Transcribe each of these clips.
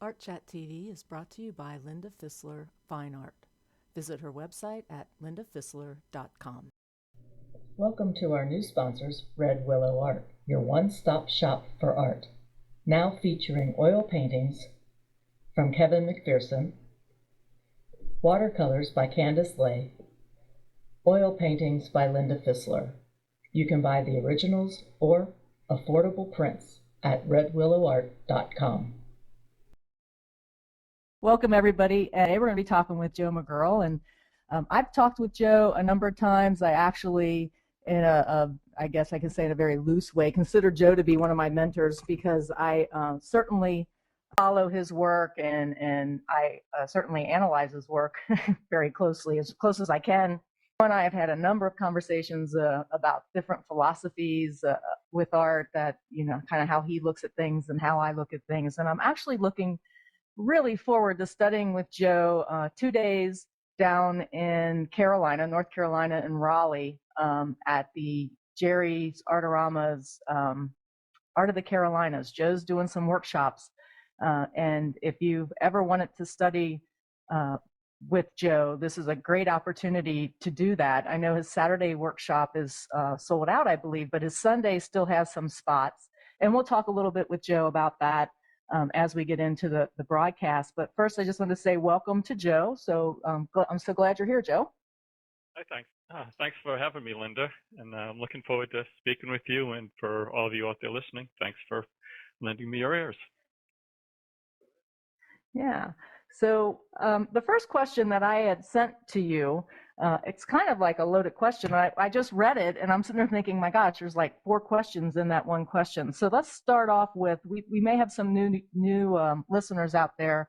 Art Chat TV is brought to you by Linda Fisler Fine Art. Visit her website at lindafisler.com. Welcome to our new sponsors, Red Willow Art, your one-stop shop for art. Now featuring oil paintings from Kevin McPherson, watercolors by Candace Lay, oil paintings by Linda Fisler. You can buy the originals or affordable prints at redwillowart.com. Welcome, everybody. Today we're going to be talking with Joe McGurl, and I've talked with Joe a number of times. I actually, in I guess I can say in a very loose way, consider Joe to be one of my mentors because I certainly follow his work and I certainly analyze his work very closely, as close as I can. Joe and I have had a number of conversations about different philosophies with art, that, you know, kind of how he looks at things and how I look at things. And I'm actually looking really forward to studying with Joe 2 days down in North Carolina in Raleigh, at the Jerry's Artorama's Art of the Carolinas. Joe's doing some workshops, and if you've ever wanted to study with Joe, this is a great opportunity to do that. I know his Saturday workshop is sold out, I believe, but his Sunday still has some spots, and we'll talk a little bit with Joe about that as we get into the broadcast. But first, I just want to say welcome to Joe. So I'm so glad you're here, Joe. Hi, thanks. Thanks for having me, Linda. And I'm looking forward to speaking with you. And for all of you out there listening, thanks for lending me your ears. Yeah. So the first question that I had sent to you, it's kind of like a loaded question. I just read it, and I'm sitting there thinking, my gosh, there's like 4 questions in that one question. So let's start off with, we may have some new listeners out there.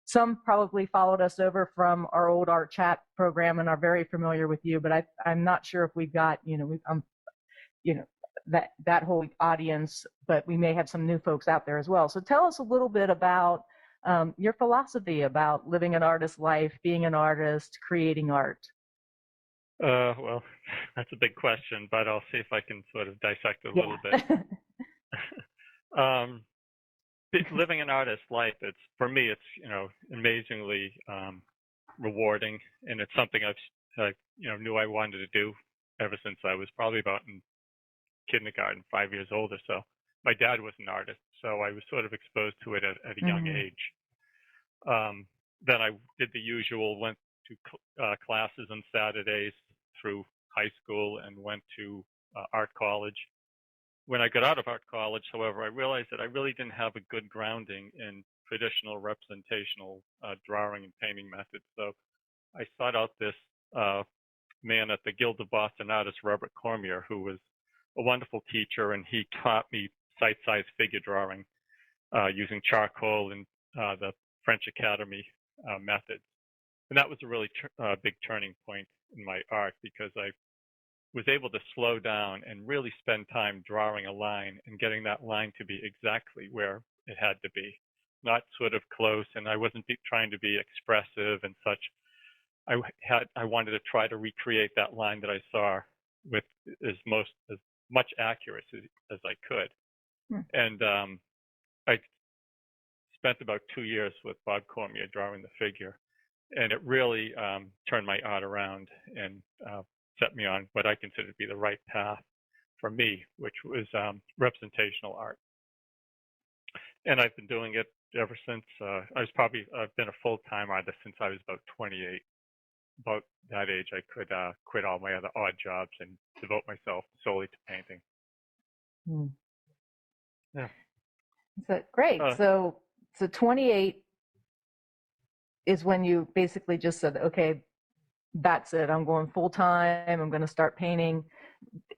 Some probably followed us over from our old Art Chat program and are very familiar with you, but I'm not sure if we've got, that whole audience, but we may have some new folks out there as well. So tell us a little bit about your philosophy about living an artist's life, being an artist, creating art. Well, that's a big question, but I'll see if I can sort of dissect it a little bit. Living an artist's life, for me, it's amazingly rewarding, and it's something I've knew I wanted to do ever since I was probably about in kindergarten, 5 years old or so. My dad was an artist, so I was sort of exposed to it at a young age. Then I did the usual, went to classes on Saturdays through high school and went to art college. When I got out of art college, however, I realized that I really didn't have a good grounding in traditional representational drawing and painting methods. So I sought out this man at the Guild of Boston Artists, Robert Cormier, who was a wonderful teacher, and he taught me sight-size figure drawing using charcoal and the French Academy methods. And that was a really big turning point in my art, because I was able to slow down and really spend time drawing a line and getting that line to be exactly where it had to be, not sort of close. And I wasn't trying to be expressive and such. I wanted to try to recreate that line that I saw with as much accuracy as I could. And I spent about 2 years with Bob Cormier drawing the figure, and it really turned my art around and set me on what I consider to be the right path for me, which was representational art. And I've been doing it ever since. I've been a full-time artist since I was about 28. About that age, I could quit all my other odd jobs and devote myself solely to painting. Yeah. So great. So 28 is when you basically just said, okay, that's it. I'm going full time. I'm going to start painting.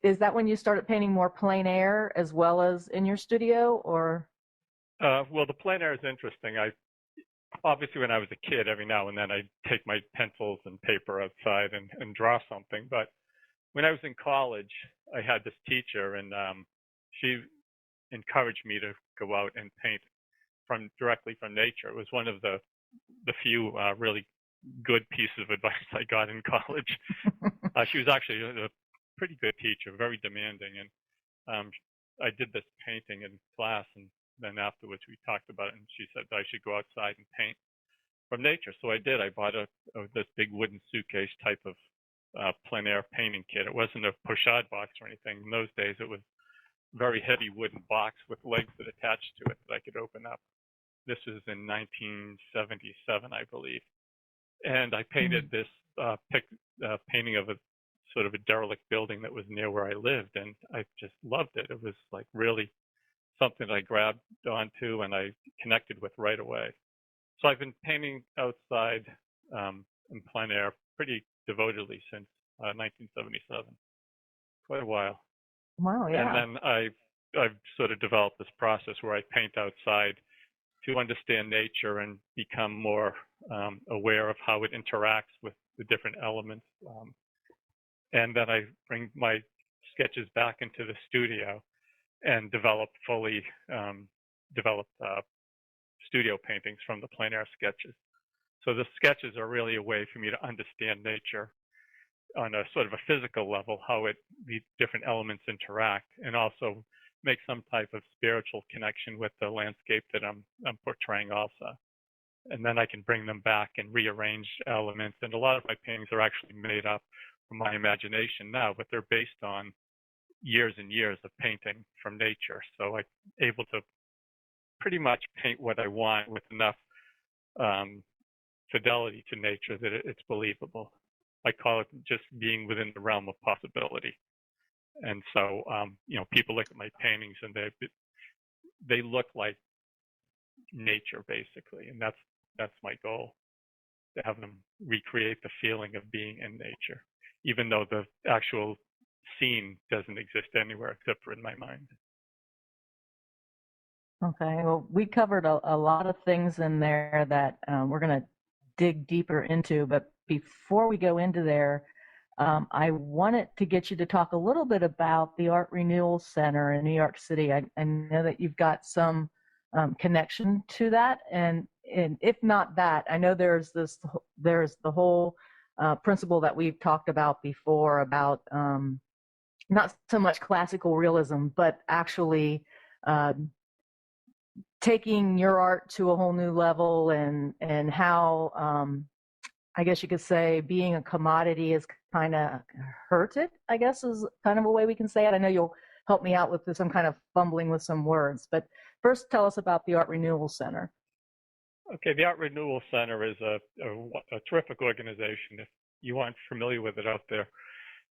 Is that when you started painting more plein air as well as in your studio, or? Well, the plein air is interesting. Obviously, when I was a kid, every now and then I'd take my pencils and paper outside and draw something. But when I was in college, I had this teacher, and she encouraged me to go out and paint directly from nature. It was one of the few really good pieces of advice I got in college. She was actually a pretty good teacher, very demanding, and I did this painting in class, and then afterwards we talked about it, and she said that I should go outside and paint from nature. So I did. I bought this big wooden suitcase type of plein air painting kit. It wasn't a pochade box or anything. In those days, it was a very heavy wooden box with legs that attached to it that I could open up. This was in 1977, I believe. And I painted this painting of a sort of a derelict building that was near where I lived, and I just loved it. It was like really something I grabbed onto and I connected with right away. So I've been painting outside in plein air pretty devotedly since 1977, quite a while. Wow, yeah. And then I've sort of developed this process where I paint outside to understand nature and become more aware of how it interacts with the different elements. And then I bring my sketches back into the studio and develop fully developed studio paintings from the plein air sketches. So the sketches are really a way for me to understand nature on a sort of a physical level, how the different elements interact, and also make some type of spiritual connection with the landscape that I'm portraying also. And then I can bring them back and rearrange elements. And a lot of my paintings are actually made up from my imagination now, but they're based on years and years of painting from nature. So I'm able to pretty much paint what I want with enough fidelity to nature that it's believable. I call it just being within the realm of possibility. And so, people look at my paintings and they look like nature basically, and that's my goal, to have them recreate the feeling of being in nature, even though the actual scene doesn't exist anywhere except for in my mind. Okay, well, we covered a lot of things in there that we're going to dig deeper into, but before we go into there, I wanted to get you to talk a little bit about the Art Renewal Center in New York City. I know that you've got some connection to that, and if not that, I know there's the whole principle that we've talked about before about not so much classical realism, but actually taking your art to a whole new level, and how I guess you could say being a commodity is kind of hurt it, I guess is kind of a way we can say it. I know you'll help me out with some kind of fumbling with some words, but first tell us about the Art Renewal Center. Okay, the Art Renewal Center is a terrific organization. If you aren't familiar with it out there,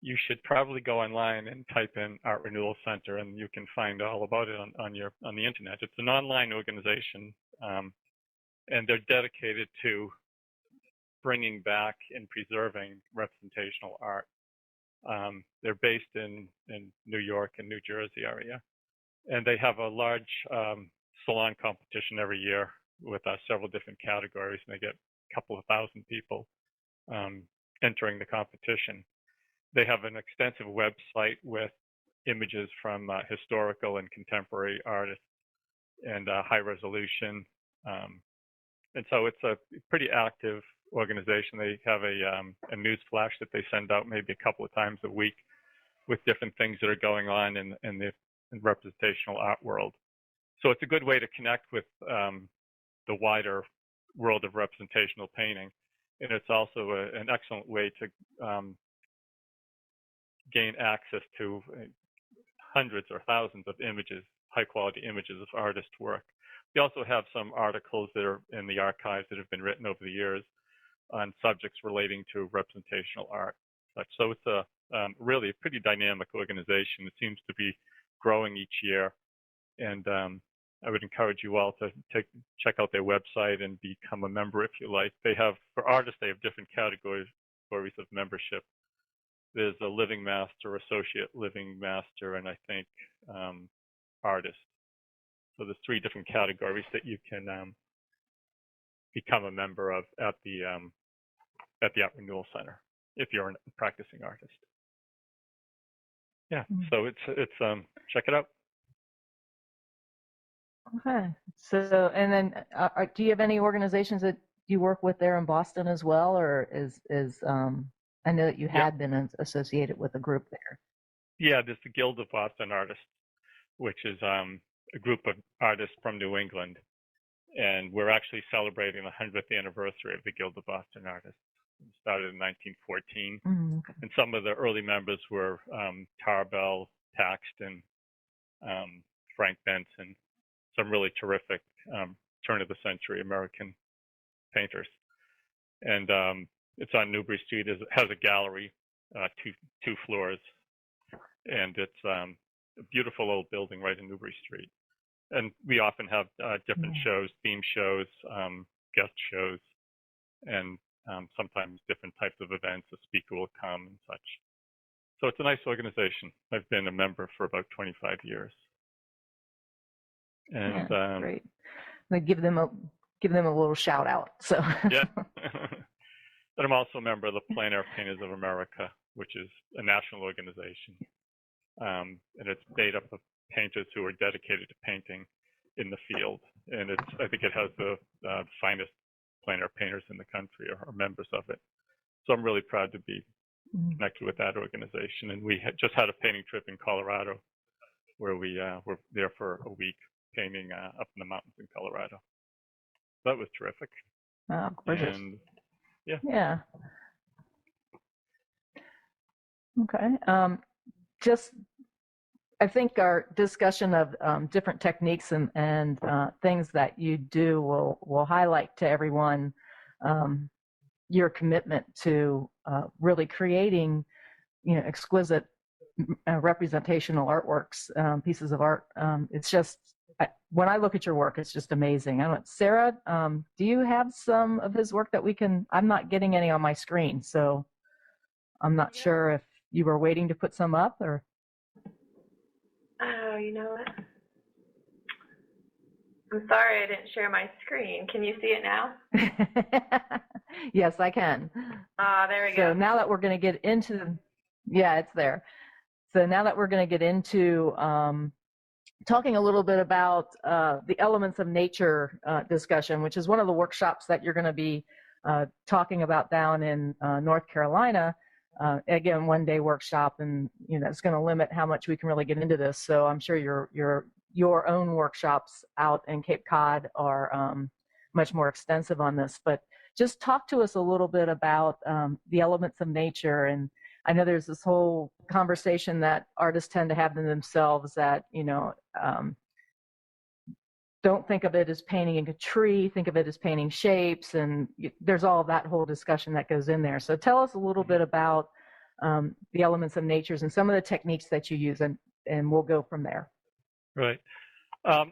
you should probably go online and type in Art Renewal Center, and you can find all about it on the internet. It's an online organization, and they're dedicated to bringing back and preserving representational art. They're based in New York and New Jersey area, and they have a large salon competition every year with several different categories, and they get a couple of thousand people entering the competition. They have an extensive website with images from historical and contemporary artists and high resolution. And so it's a pretty active organization. They have a news flash that they send out maybe a couple of times a week with different things that are going on in the representational art world. So it's a good way to connect with the wider world of representational painting. And it's also an excellent way to gain access to hundreds or thousands of images, high quality images of artist work. We also have some articles that are in the archives that have been written over the years on subjects relating to representational art. So it's really a pretty dynamic organization. It seems to be growing each year. And I would encourage you all to check out their website and become a member if you like. For artists, they have different categories of membership. There's a living master, associate living master, and I think artist. So there's 3 different categories that you can become a member of at the Art Renewal Center if you're a practicing artist. Yeah, so it's check it out. Okay, so and then do you have any organizations that you work with there in Boston as well, or is I know that you had been associated with a group there. Yeah, there's the Guild of Boston Artists, which is a group of artists from New England, and we're actually celebrating the 100th anniversary of the Guild of Boston Artists. It started in 1914, Okay. and some of the early members were Tarbell, Paxton, Frank Benson, some really terrific turn-of-the-century American painters. And it's on Newbury Street. It has a gallery, two floors, and it's a beautiful old building right in Newbury Street. And we often have different shows, theme shows, guest shows, and sometimes different types of events. A speaker will come and such. So it's a nice organization. I've been a member for about 25 years. And great. I'm gonna give them a little shout out. So yeah. But I'm also a member of the Plein Air Painters of America, which is a national organization. And it's made up of painters who are dedicated to painting in the field. And I think it has the finest plein air painters in the country are members of it. So I'm really proud to be connected with that organization. And we just had a painting trip in Colorado where we were there for a week painting up in the mountains in Colorado. That was terrific. Oh, gorgeous. And yeah. Yeah. Okay. Just, I think our discussion of different techniques and things that you do will highlight to everyone your commitment to really creating, exquisite representational artworks, pieces of art. It's just, when I look at your work, it's just amazing. I don't know, Sarah, do you have some of his work that we can? I'm not getting any on my screen, so I'm not sure if you were waiting to put some up or. Oh, you know what? I'm sorry I didn't share my screen. Can you see it now? Yes, I can. There we go. So now that we're going to get into, yeah, it's there. So now that we're going to get into talking a little bit about the elements of nature discussion, which is one of the workshops that you're going to be talking about down in North Carolina. Again, one-day workshop, and it's going to limit how much we can really get into this. So I'm sure your own workshops out in Cape Cod are much more extensive on this. But just talk to us a little bit about the elements of nature. And I know there's this whole conversation that artists tend to have in themselves that don't think of it as painting a tree, think of it as painting shapes, and there's all that whole discussion that goes in there. So tell us a little bit about the elements of nature and some of the techniques that you use, and we'll go from there. Right.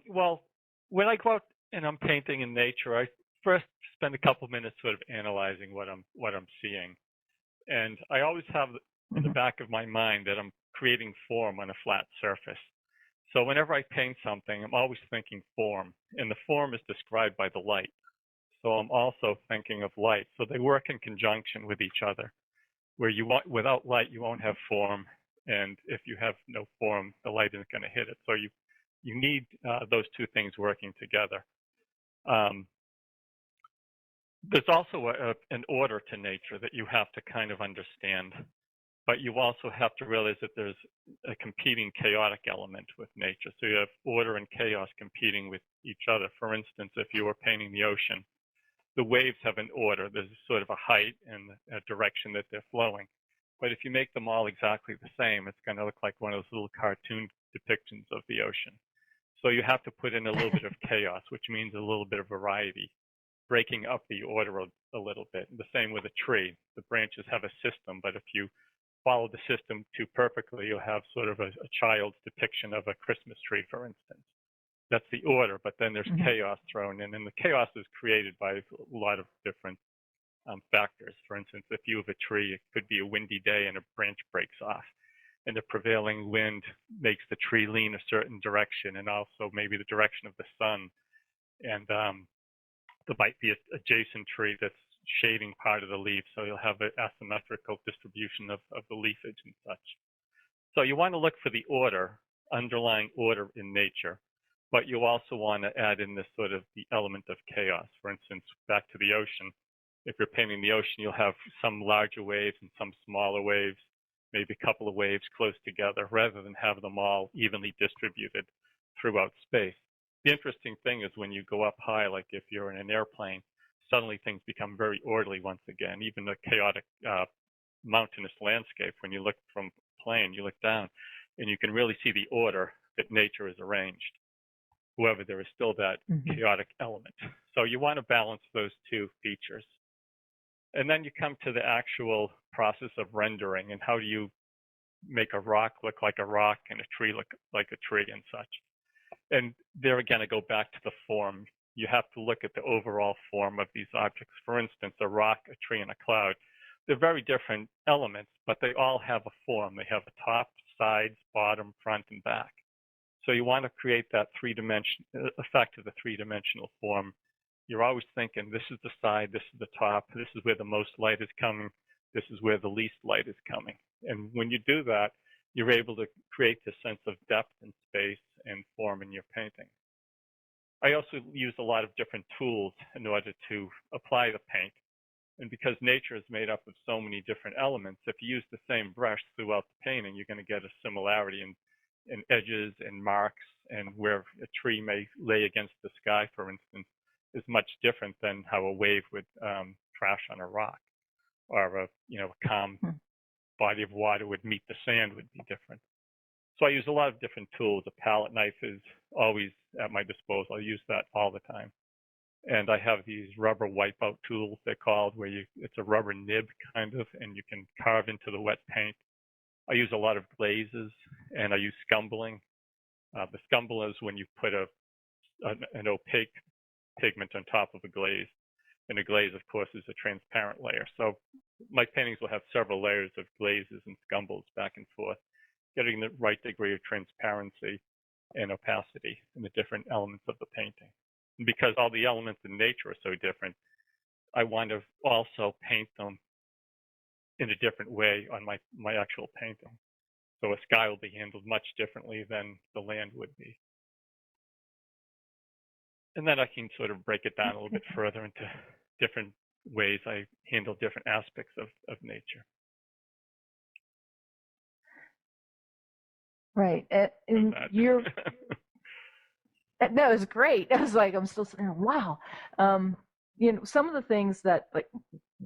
Well, when I go out and I'm painting in nature, I first spend a couple minutes sort of analyzing what I'm seeing, and I always have in the back of my mind that I'm creating form on a flat surface. So whenever I paint something, I'm always thinking form, and the form is described by the light. So I'm also thinking of light. So they work in conjunction with each other, where without light, you won't have form. And if you have no form, the light isn't going to hit it. So you need those two things working together. There's also an order to nature that you have to kind of understand. But you also have to realize that there's a competing chaotic element with nature. So you have order and chaos competing with each other. For instance, if you were painting the ocean, the waves have an order. There's sort of a height and a direction that they're flowing. But if you make them all exactly the same, it's going to look like one of those little cartoon depictions of the ocean. So you have to put in a little bit of chaos, which means a little bit of variety, breaking up the order a little bit. The same with a tree. The branches have a system, but if you follow the system too perfectly, you'll have sort of a child's depiction of a Christmas tree, for instance. That's the order, but then there's chaos thrown in, and the chaos is created by a lot of different factors. For instance, if you have a tree, it could be a windy day and a branch breaks off, and the prevailing wind makes the tree lean a certain direction, and also maybe the direction of the sun, and there might be an adjacent tree that's shading part of the leaf, so you'll have an asymmetrical distribution of the leafage and such. So you want to look for the order, underlying order in nature, but you also want to add in this sort of the element of chaos. For instance, back to the ocean, if you're painting the ocean, you'll have some larger waves and some smaller waves, maybe a couple of waves close together, rather than have them all evenly distributed. throughout space. The interesting thing is when you go up high, like if you're in an airplane, suddenly things become very orderly once again. Even the chaotic mountainous landscape, when you look from a plane, you look down, and you can really see the order that nature has arranged. However, there is still that chaotic element. So you want to balance those two features. And then you come to the actual process of rendering, and how do you make a rock look like a rock and a tree look like a tree and such. And there again, I go back to the form. You have to look at the overall form of these objects. For instance, a rock, a tree, and a cloud. They're very different elements, but they all have a form. They have a top, sides, bottom, front, and back. So you want to create that effect of the three-dimensional form. You're always thinking, this is the side, this is the top, this is where the most light is coming, this is where the least light is coming. And when you do that, you're able to create this sense of depth and space and form in your painting. I also use a lot of different tools in order to apply the paint. And because nature is made up of so many different elements, if you use the same brush throughout the painting, you're going to get a similarity in edges and marks, and where a tree may lay against the sky, for instance, is much different than how a wave would crash on a rock, or a calm body of water would meet the sand would be different. So I use a lot of different tools. A palette knife is always at my disposal. I use that all the time. And I have these rubber wipeout tools, they're called, where it's a rubber nib kind of, and you can carve into the wet paint. I use a lot of glazes, and I use scumbling. The scumble is when you put an opaque pigment on top of a glaze. And a glaze, of course, is a transparent layer. So my paintings will have several layers of glazes and scumbles back and forth, getting the right degree of transparency and opacity in the different elements of the painting. And because all the elements in nature are so different, I want to also paint them in a different way on my actual painting. So a sky will be handled much differently than the land would be. And then I can sort of break it down a little bit further into different ways I handle different aspects of nature. Right. And you're no, it's great. I was like, I'm still sitting there, wow. Some of the things that, like,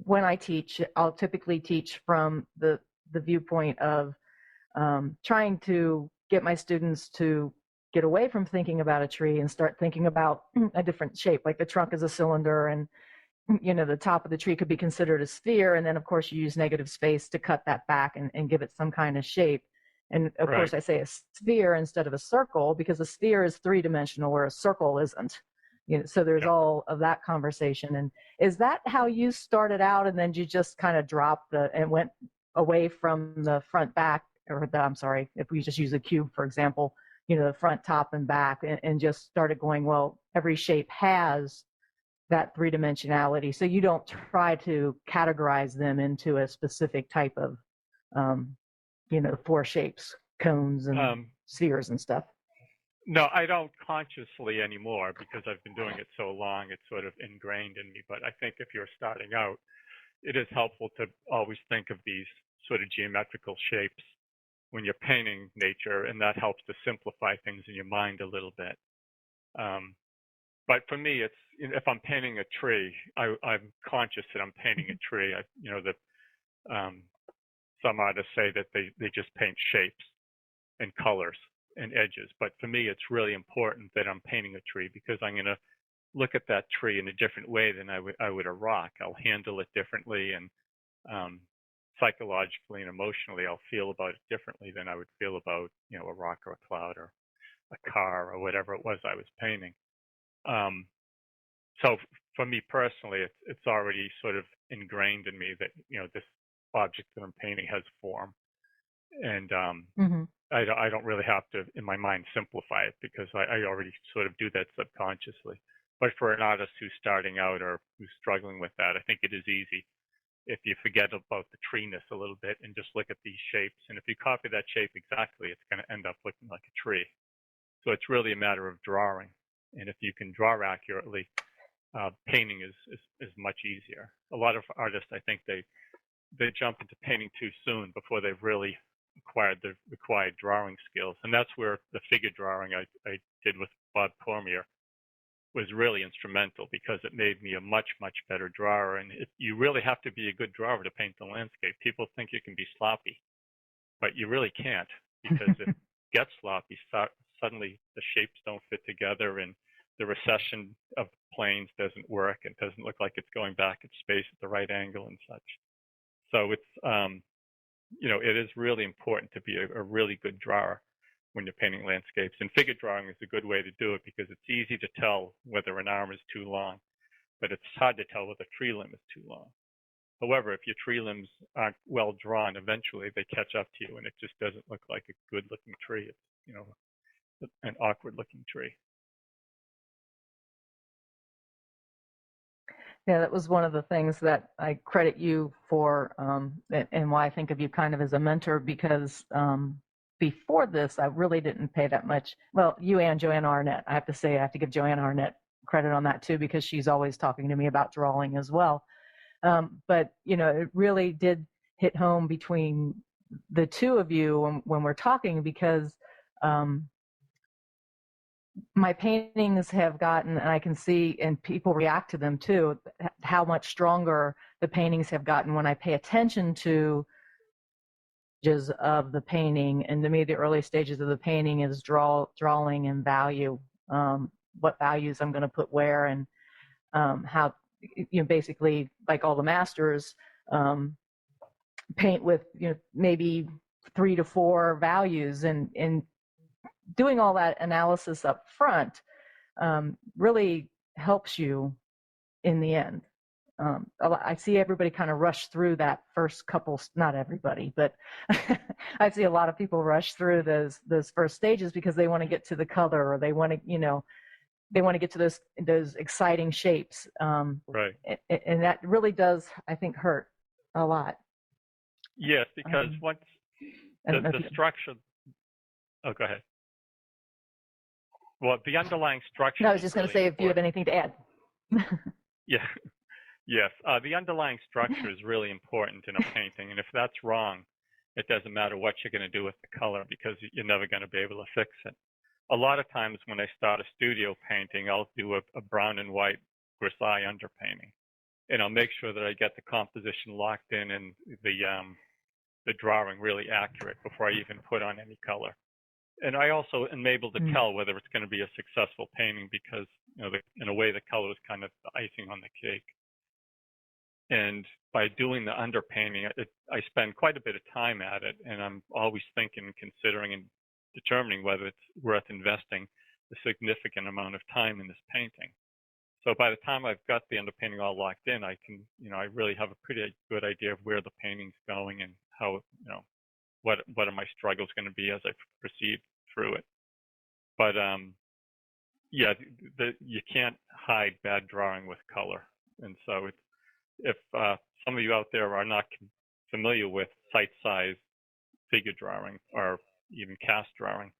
when I teach, I'll typically teach from the viewpoint of trying to get my students to get away from thinking about a tree and start thinking about a different shape, like the trunk is a cylinder, and the top of the tree could be considered a sphere, and then of course you use negative space to cut that back and give it some kind of shape. And of course I say a sphere instead of a circle, because a sphere is three-dimensional where a circle isn't. So there's all of that conversation. And is that how you started out, and then you just kind of dropped and went away from the front back, or if we just use a cube, for example, the front, top, and back, and just started going, well, every shape has that three-dimensionality, so you don't try to categorize them into a specific type of, four shapes, cones and spheres and stuff? No, I don't consciously anymore, because I've been doing it so long, it's sort of ingrained in me. But I think if you're starting out, it is helpful to always think of these sort of geometrical shapes when you're painting nature, and that helps to simplify things in your mind a little bit. But for me, it's, if I'm painting a tree, I'm conscious that I'm painting a tree. Some artists say that they just paint shapes and colors and edges. But for me, it's really important that I'm painting a tree, because I'm going to look at that tree in a different way than I would a rock. I'll handle it differently, and psychologically and emotionally, I'll feel about it differently than I would feel about, a rock or a cloud or a car or whatever it was I was painting. So for me personally, it's already sort of ingrained in me that, this object that I'm painting has form. And I don't really have to, in my mind, simplify it, because I already sort of do that subconsciously. But for an artist who's starting out or who's struggling with that, I think it is easy if you forget about the treeness a little bit and just look at these shapes. And if you copy that shape exactly, it's going to end up looking like a tree. So it's really a matter of drawing. And if you can draw accurately, painting is much easier. A lot of artists, I think, they jump into painting too soon before they've really acquired the required drawing skills. And that's where the figure drawing I did with Bob Cormier was really instrumental, because it made me a much, much better drawer. And you really have to be a good drawer to paint the landscape. People think you can be sloppy, but you really can't, because if it gets sloppy, suddenly the shapes don't fit together, and the recession of the planes doesn't work. It doesn't look like it's going back in space at the right angle and such. So it's, it is really important to be a really good drawer when you're painting landscapes. And figure drawing is a good way to do it, because it's easy to tell whether an arm is too long, but it's hard to tell whether a tree limb is too long. However, if your tree limbs aren't well drawn, eventually they catch up to you, and it just doesn't look like a good looking tree. It's, an awkward looking tree. Yeah, that was one of the things that I credit you for, and why I think of you kind of as a mentor, because before this, I really didn't pay that much. Well, you and Joanne Arnett, I have to say, I have to give Joanne Arnett credit on that too, because she's always talking to me about drawing as well. But, it really did hit home between the two of you when we're talking, because my paintings have gotten, and I can see, and people react to them too, how much stronger the paintings have gotten when I pay attention to stages of the painting. And to me, the early stages of the painting is drawing and value, what values I'm going to put where, and how, basically, like all the masters, paint with, maybe 3 to 4 values, and doing all that analysis up front really helps you in the end. I see everybody kind of rush through that first couple, not everybody, but I see a lot of people rush through those first stages because they want to get to the color, or they want to, they want to get to those exciting shapes. Right. And that really does, I think, hurt a lot. Yes, because once the structure, oh, go ahead. Well, the underlying structure. No, I was just going to say if you have anything to add. Yeah. Yes. The underlying structure is really important in a painting. And if that's wrong, it doesn't matter what you're going to do with the color, because you're never going to be able to fix it. A lot of times when I start a studio painting, I'll do a brown and white grisaille underpainting. And I'll make sure that I get the composition locked in and the drawing really accurate before I even put on any color. And I also am able to tell whether it's going to be a successful painting, because, in a way, the color is kind of the icing on the cake. And by doing the underpainting, I spend quite a bit of time at it, and I'm always thinking, considering, and determining whether it's worth investing a significant amount of time in this painting. So by the time I've got the underpainting all locked in, I can, I really have a pretty good idea of where the painting's going, and how, what are my struggles going to be as I proceed through it. But yeah, you can't hide bad drawing with color. And so if some of you out there are not familiar with site size figure drawing, or even cast drawing,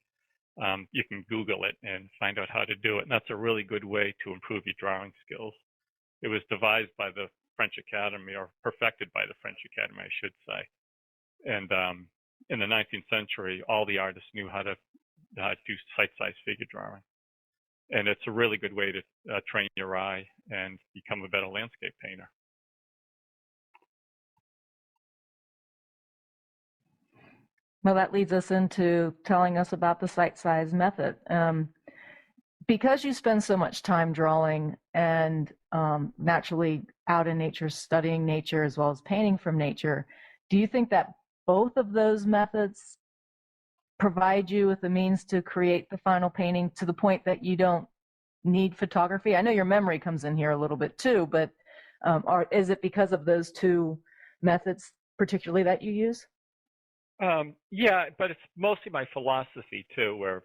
you can Google it and find out how to do it. And that's a really good way to improve your drawing skills. It was devised by the French Academy, or perfected by the French Academy, I should say. And in the 19th century, all the artists knew how to do site-size figure drawing. And it's a really good way to train your eye and become a better landscape painter. Well, that leads us into telling us about the site-size method. Because you spend so much time drawing and naturally out in nature, studying nature as well as painting from nature, do you think that both of those methods provide you with the means to create the final painting to the point that you don't need photography? I know your memory comes in here a little bit too, but is it because of those two methods particularly that you use? Yeah, but it's mostly my philosophy too, where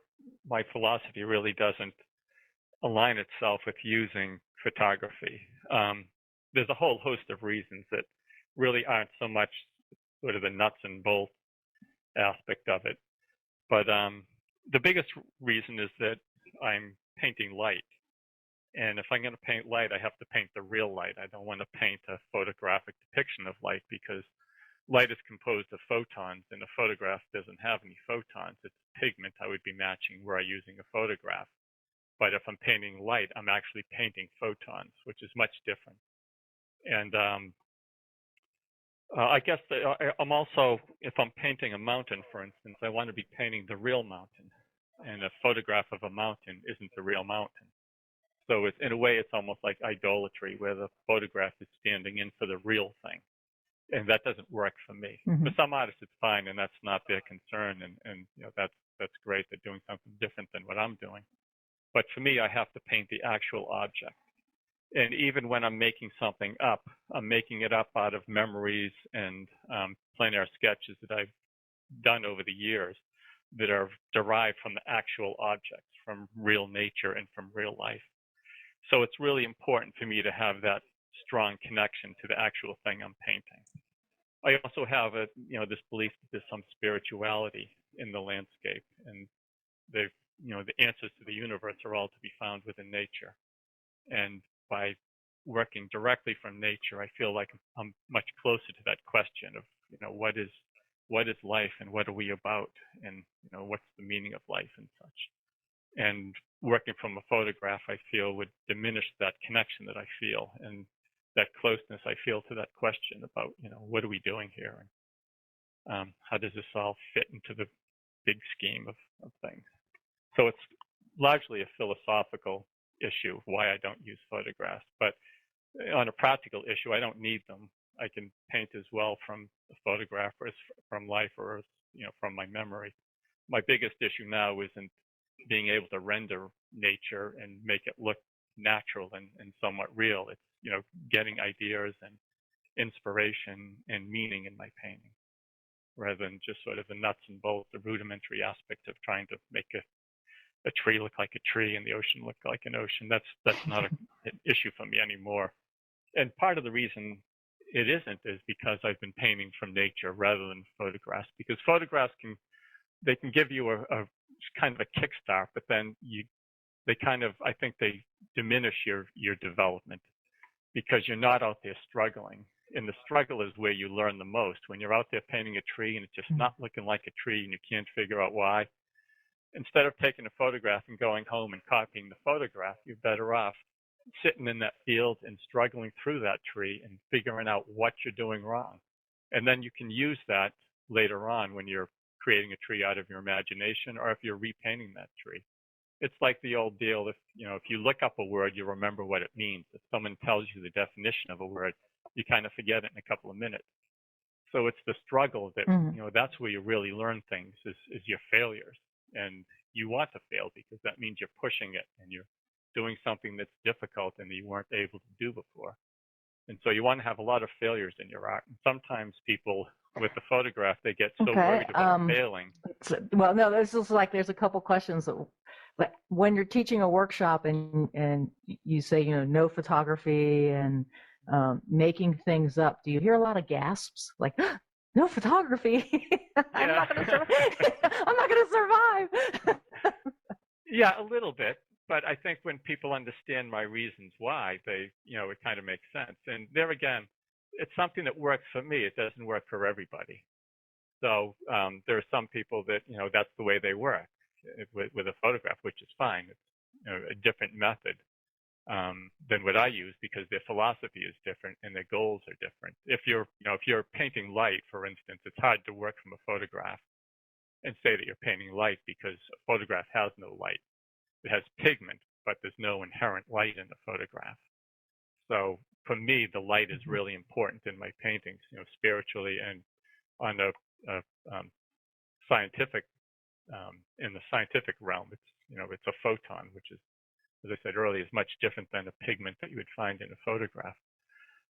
my philosophy really doesn't align itself with using photography. There's a whole host of reasons that really aren't so much sort of the nuts and bolts aspect of it. But the biggest reason is that I'm painting light. And if I'm going to paint light, I have to paint the real light. I don't want to paint a photographic depiction of light, because light is composed of photons, and a photograph doesn't have any photons. It's pigment I would be matching were I using a photograph. But if I'm painting light, I'm actually painting photons, which is much different. And I guess I'm also, if I'm painting a mountain, for instance, I want to be painting the real mountain. And a photograph of a mountain isn't the real mountain. So in a way, it's almost like idolatry, where the photograph is standing in for the real thing. And that doesn't work for me. Mm-hmm. For some artists, it's fine, and that's not their concern. And that's great. They're doing something different than what I'm doing. But for me, I have to paint the actual object. And even when I'm making something up, I'm making it up out of memories and plein air sketches that I've done over the years that are derived from the actual objects, from real nature and from real life. So it's really important for me to have that strong connection to the actual thing I'm painting. I also have this belief that there's some spirituality in the landscape, and the answers to the universe are all to be found within nature. And by working directly from nature, I feel like I'm much closer to that question of, what is life and what are we about, and what's the meaning of life and such. And working from a photograph, I feel, would diminish that connection that I feel and that closeness I feel to that question about, what are we doing here, and how does this all fit into the big scheme of things. So it's largely a philosophical issue why I don't use photographs. But on a practical issue, I don't need them. I can paint as well from a photograph or from life or from my memory. My biggest issue now isn't being able to render nature and make it look natural and somewhat real. It's getting ideas and inspiration and meaning in my painting, rather than just sort of the nuts and bolts, the rudimentary aspect of trying to make a tree look like a tree and the ocean look like an ocean. That's not an issue for me anymore. And part of the reason it isn't is because I've been painting from nature rather than photographs, because photographs can give you a kind of a kickstart, but then I think they diminish your development, because you're not out there struggling. And the struggle is where you learn the most. When you're out there painting a tree and it's just not looking like a tree and you can't figure out why, instead of taking a photograph and going home and copying the photograph, you're better off sitting in that field and struggling through that tree and figuring out what you're doing wrong. And then you can use that later on when you're creating a tree out of your imagination, or if you're repainting that tree. It's like the old deal, if you look up a word, you remember what it means. If someone tells you the definition of a word, you kind of forget it in a couple of minutes. So it's the struggle that, that's where you really learn things, is your failures. And you want to fail because that means you're pushing it and you're doing something that's difficult and that you weren't able to do before. And so you want to have a lot of failures in your art. And sometimes people with the photograph, they get so worried about failing. Well, no, there's a couple questions that, like, when you're teaching a workshop and you say, no photography and making things up, do you hear a lot of gasps? Like, no photography. I'm not going to survive. Yeah, a little bit. But I think when people understand my reasons why, it kind of makes sense. And there again, it's something that works for me. It doesn't work for everybody. So there are some people that, that's the way they work with a photograph, which is fine. It's a different method than what I use, because their philosophy is different and their goals are different. If you're painting light, for instance, it's hard to work from a photograph and say that you're painting light, because a photograph has no light. It has pigment, but there's no inherent light in the photograph. So for me, the light is really important in my paintings, spiritually, and on a scientific, in the scientific realm, it's a photon, which is, as I said earlier, is much different than a pigment that you would find in a photograph.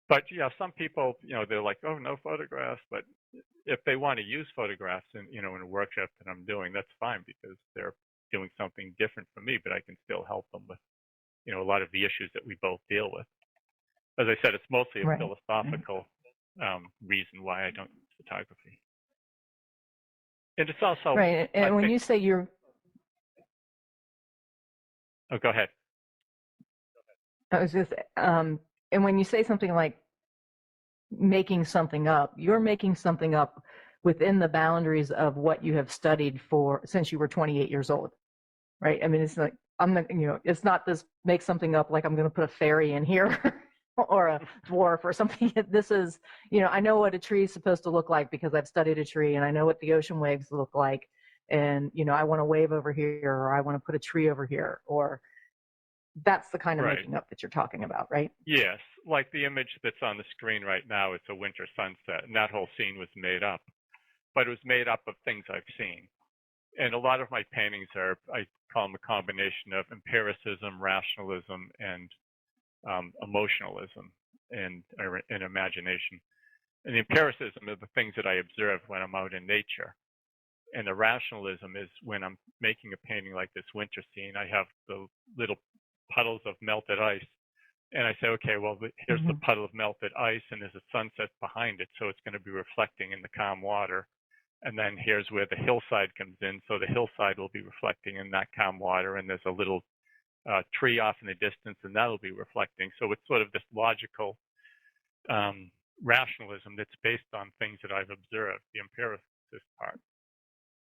But some people, they're like, oh, no photographs. But if they want to use photographs in a workshop that I'm doing, that's fine, because they're doing something different from me, but I can still help them with, a lot of the issues that we both deal with. As I said, it's mostly a philosophical reason why I don't use photography. And it's also right. And when you say you're, oh, go ahead. I was just, and when you say something like making something up, you're making something up within the boundaries of what you have studied for since you were 28 years old, right? I mean, it's like, it's not this make something up like I'm going to put a fairy in here or a dwarf or something. This is, I know what a tree is supposed to look like because I've studied a tree, and I know what the ocean waves look like. And, I want a wave over here, or I want to put a tree over here, or that's the kind of Right. making up that you're talking about, right? Yes. Like the image that's on the screen right now, it's a winter sunset, and that whole scene was made up. But it was made up of things I've seen. And a lot of my paintings I call them a combination of empiricism, rationalism, and emotionalism and imagination. And the empiricism are the things that I observe when I'm out in nature. And the rationalism is when I'm making a painting like this winter scene, I have the little puddles of melted ice. And I say, okay, well, here's the puddle of melted ice, and there's a sunset behind it, so it's going to be reflecting in the calm water. And then here's where the hillside comes in, so the hillside will be reflecting in that calm water, and there's a little tree off in the distance, and that'll be reflecting. So it's sort of this logical rationalism that's based on things that I've observed, the empiricist part.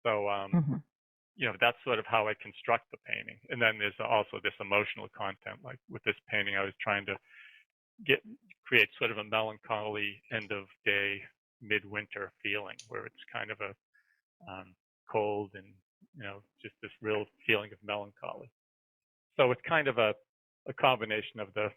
So, that's sort of how I construct the painting. And then there's also this emotional content. Like with this painting, I was trying to create sort of a melancholy end of day, midwinter feeling where it's kind of a cold and, just this real feeling of melancholy. So it's kind of a combination of the,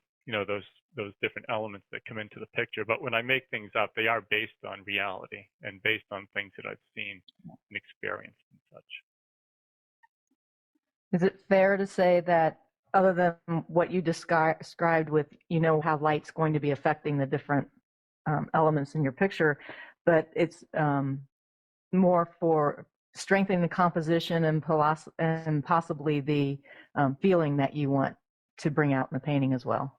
those different elements that come into the picture. But when I make things up, they are based on reality and based on things that I've seen and experienced and such. Is it fair to say that other than what you described with, how light's going to be affecting the different elements in your picture, but it's more for strengthening the composition and possibly the feeling that you want to bring out in the painting as well?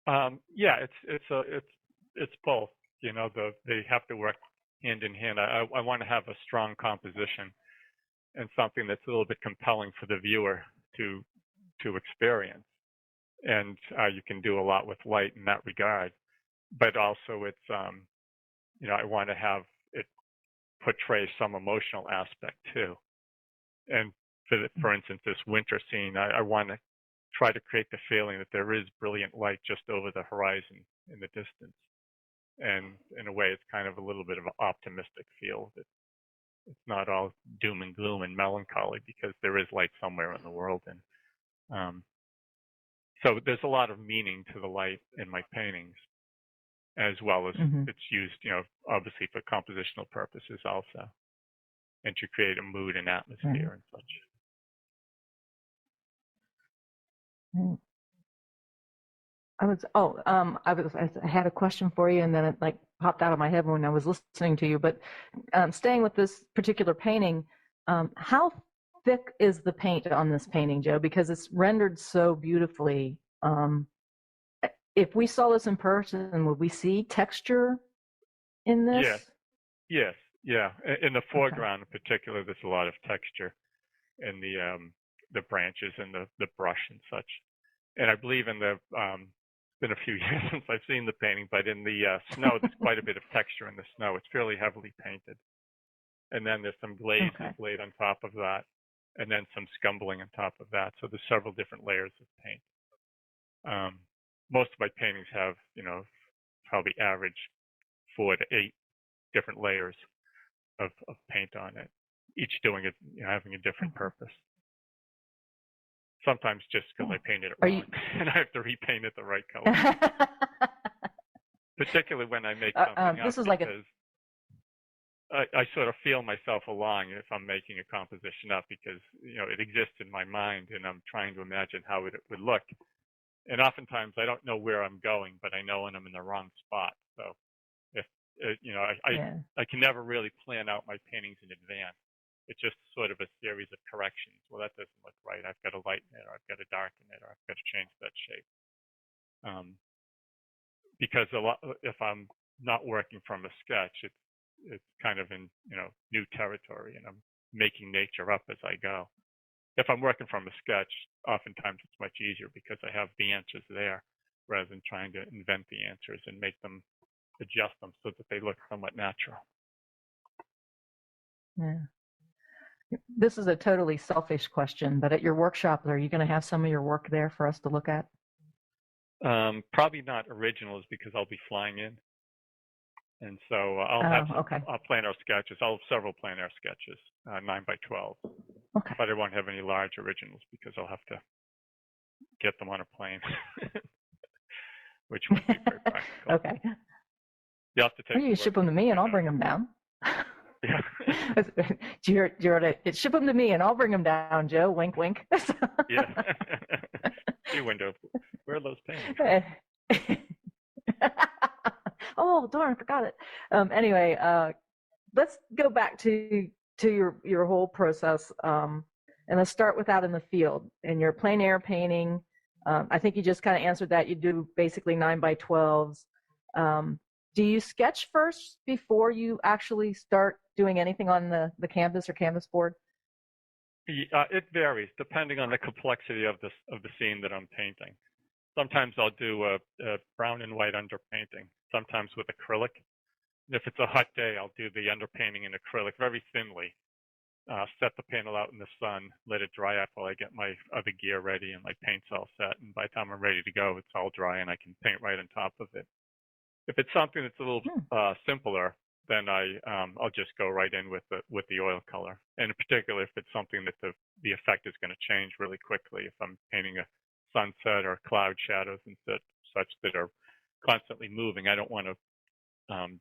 Yeah, it's both. They have to work hand in hand. I want to have a strong composition and something that's a little bit compelling for the viewer to experience. And you can do a lot with light in that regard. But also it's, I want to have it portray some emotional aspect too. And for instance, this winter scene, I want to try to create the feeling that there is brilliant light just over the horizon in the distance. And in a way, it's kind of a little bit of an optimistic feel that it's not all doom and gloom and melancholy because there is light somewhere in the world. And so there's a lot of meaning to the light in my paintings, as well as it's used, obviously for compositional purposes also, and to create a mood and atmosphere and such. I had a question for you, and then it popped out of my head when I was listening to you. But staying with this particular painting, how thick is the paint on this painting, Joe? Because it's rendered so beautifully. If we saw this in person, would we see texture in this? Yes. Yeah. In the foreground, in particular, there's a lot of texture in the branches and the brush and such. And I believe in the it's been a few years since I've seen the painting, but in the snow, there's quite a bit of texture in the snow. It's fairly heavily painted. And then there's some glazes laid on top of that, and then some scumbling on top of that. So there's several different layers of paint. Most of my paintings have, probably average 4 to 8 different layers of paint on it, each doing it, having a different purpose. Sometimes just because I painted it wrong, and I have to repaint it the right color. Particularly when I make something this up, is because I sort of feel myself along if I'm making a composition up, because it exists in my mind, and I'm trying to imagine how it would look. And oftentimes I don't know where I'm going, but I know when I'm in the wrong spot. So if I can never really plan out my paintings in advance. It's just sort of a series of corrections. Well, that doesn't look right. I've got to lighten it, or I've got to darken it, or I've got to change that shape. Because if I'm not working from a sketch, it's kind of in new territory, and I'm making nature up as I go. If I'm working from a sketch, oftentimes it's much easier because I have the answers there, rather than trying to invent the answers and make them, adjust them so that they look somewhat natural. This is a totally selfish question, but at your workshop, are you going to have some of your work there for us to look at? Probably not originals because I'll be flying in. And so I'll have some plein air sketches. I'll have several plein air sketches, 9x12. Okay. But I won't have any large originals because I'll have to get them on a plane, which won't be very practical. Okay. You have to take. You ship them to me, and I'll bring them down. Yeah. Ship them to me, and I'll bring them down, Joe. Wink, wink. Yeah. Gee, Window, where are those paintings? Oh, darn, I forgot it. Anyway, let's go back to your whole process, and let's start with out in the field. In your plein air painting, I think you just kind of answered that. You do basically 9x12s. Do you sketch first before you actually start doing anything on the canvas or canvas board? It varies depending on the complexity of the scene that I'm painting. Sometimes I'll do a brown and white underpainting, sometimes with acrylic. And if it's a hot day, I'll do the underpainting in acrylic very thinly, set the panel out in the sun, let it dry up while I get my other gear ready and my paint's all set. And by the time I'm ready to go, it's all dry and I can paint right on top of it. If it's something that's a little simpler, then I'll just go right in with the oil color. And in particular, if it's something that the effect is going to change really quickly, if I'm painting a sunset or cloud shadows and such that are constantly moving, I don't want to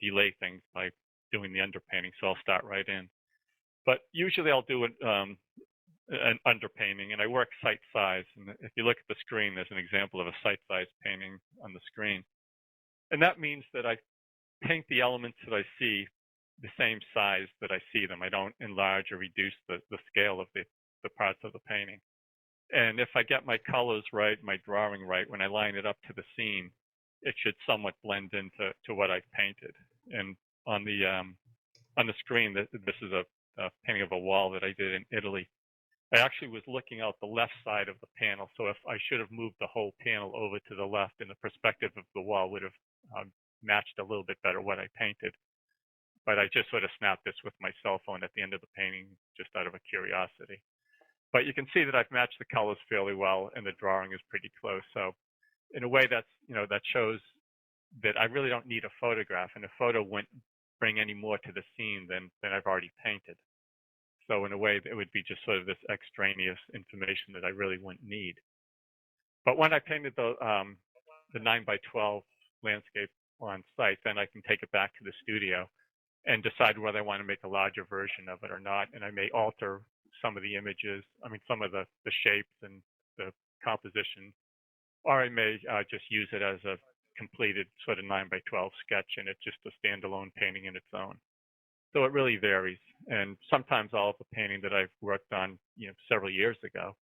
delay things by doing the underpainting, so I'll start right in. But usually I'll do an underpainting, and I work site size. And if you look at the screen, there's an example of a site size painting on the screen. And that means that I paint the elements that I see the same size that I see them. I don't enlarge or reduce the scale of the parts of the painting. And if I get my colors right, my drawing right, when I line it up to the scene, it should somewhat blend into what I've painted. And on the screen, this is a painting of a wall that I did in Italy. I actually was looking out the left side of the panel, so if I should have moved the whole panel over to the left, and the perspective of the wall would have matched a little bit better what I painted. But I just sort of snapped this with my cell phone at the end of the painting, just out of a curiosity. But you can see that I've matched the colors fairly well, and the drawing is pretty close. So in a way, that shows that I really don't need a photograph, and a photo wouldn't bring any more to the scene than I've already painted. So in a way, it would be just sort of this extraneous information that I really wouldn't need. But when I painted the 9x12 landscape on site, then I can take it back to the studio and decide whether I want to make a larger version of it or not. And I may alter some of the images, some of the shapes and the composition, or I may just use it as a completed sort of 9x12 sketch, and it's just a standalone painting in its own. So it really varies. And sometimes I'll have a painting that I've worked on, several years ago,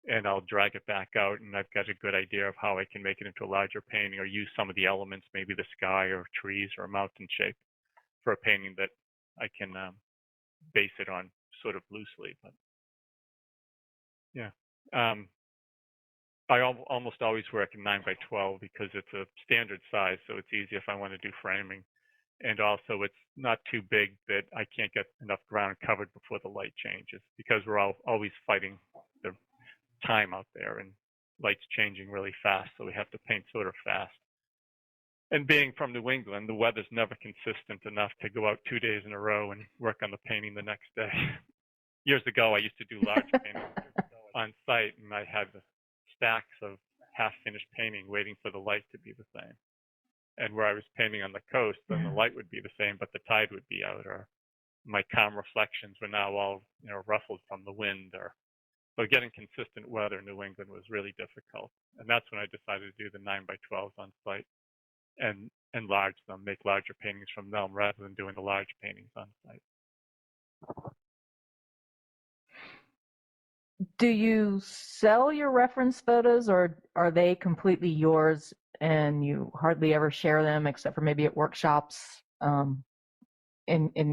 and I'll drag it back out, and I've got a good idea of how I can make it into a larger painting, or use some of the elements, maybe the sky or trees or a mountain shape, for a painting that I can base it on sort of loosely. But yeah, I almost always work in 9x12 because it's a standard size, so it's easy if I want to do framing. And also, it's not too big that I can't get enough ground covered before the light changes, because we're always fighting the time out there, and light's changing really fast, so we have to paint sort of fast. And being from New England, the weather's never consistent enough to go out 2 days in a row and work on the painting the next day. Years ago, I used to do large paintings on site, and I had stacks of half-finished painting waiting for the light to be the same. And where I was painting on the coast, then the light would be the same, but the tide would be out, or my calm reflections were now all ruffled from the wind. So getting consistent weather in New England was really difficult. And that's when I decided to do the 9x12s on site and enlarge them, make larger paintings from them rather than doing the large paintings on site. Do you sell your reference photos, or are they completely yours and you hardly ever share them except for maybe at workshops, and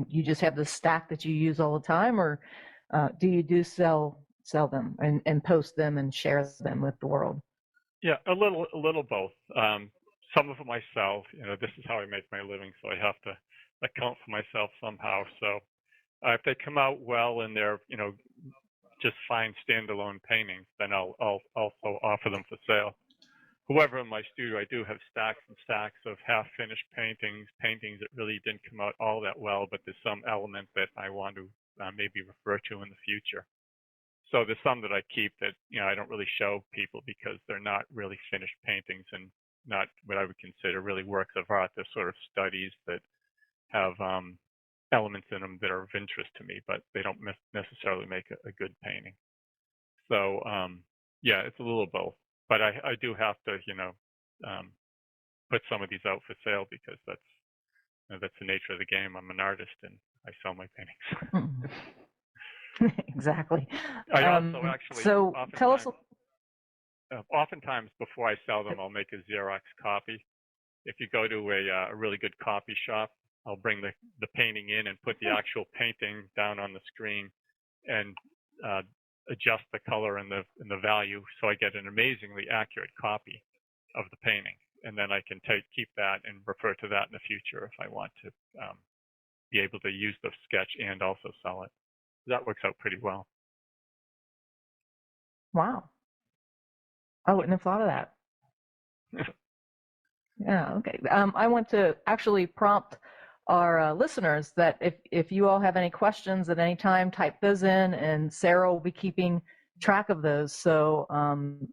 you just have the stack that you use all the time, or do you sell them and post them and share them with the world? Yeah, a little both. Some of it myself. This is how I make my living, so I have to account for myself somehow. So If they come out well and they're, just fine standalone paintings, then I'll also offer them for sale. However, in my studio, I do have stacks and stacks of half-finished paintings that really didn't come out all that well, but there's some element that I want to maybe refer to in the future. So there's some that I keep that, I don't really show people because they're not really finished paintings and not what I would consider really works of art. They're sort of studies that have elements in them that are of interest to me, but they don't necessarily make a good painting. So, yeah, it's a little both. But I do have to, put some of these out for sale because that's the nature of the game. I'm an artist and I sell my paintings. Exactly. I also actually, so tell us. Oftentimes before I sell them, I'll make a Xerox copy. If you go to a really good copy shop, I'll bring the painting in and put the actual painting down on the screen and adjust the color and the value so I get an amazingly accurate copy of the painting. And then I can keep that and refer to that in the future if I want to be able to use the sketch and also sell it. That works out pretty well. Wow. I wouldn't have thought of that. Yeah, okay. I want to actually prompt our listeners that if you all have any questions at any time, type those in, and Sarah will be keeping track of those. So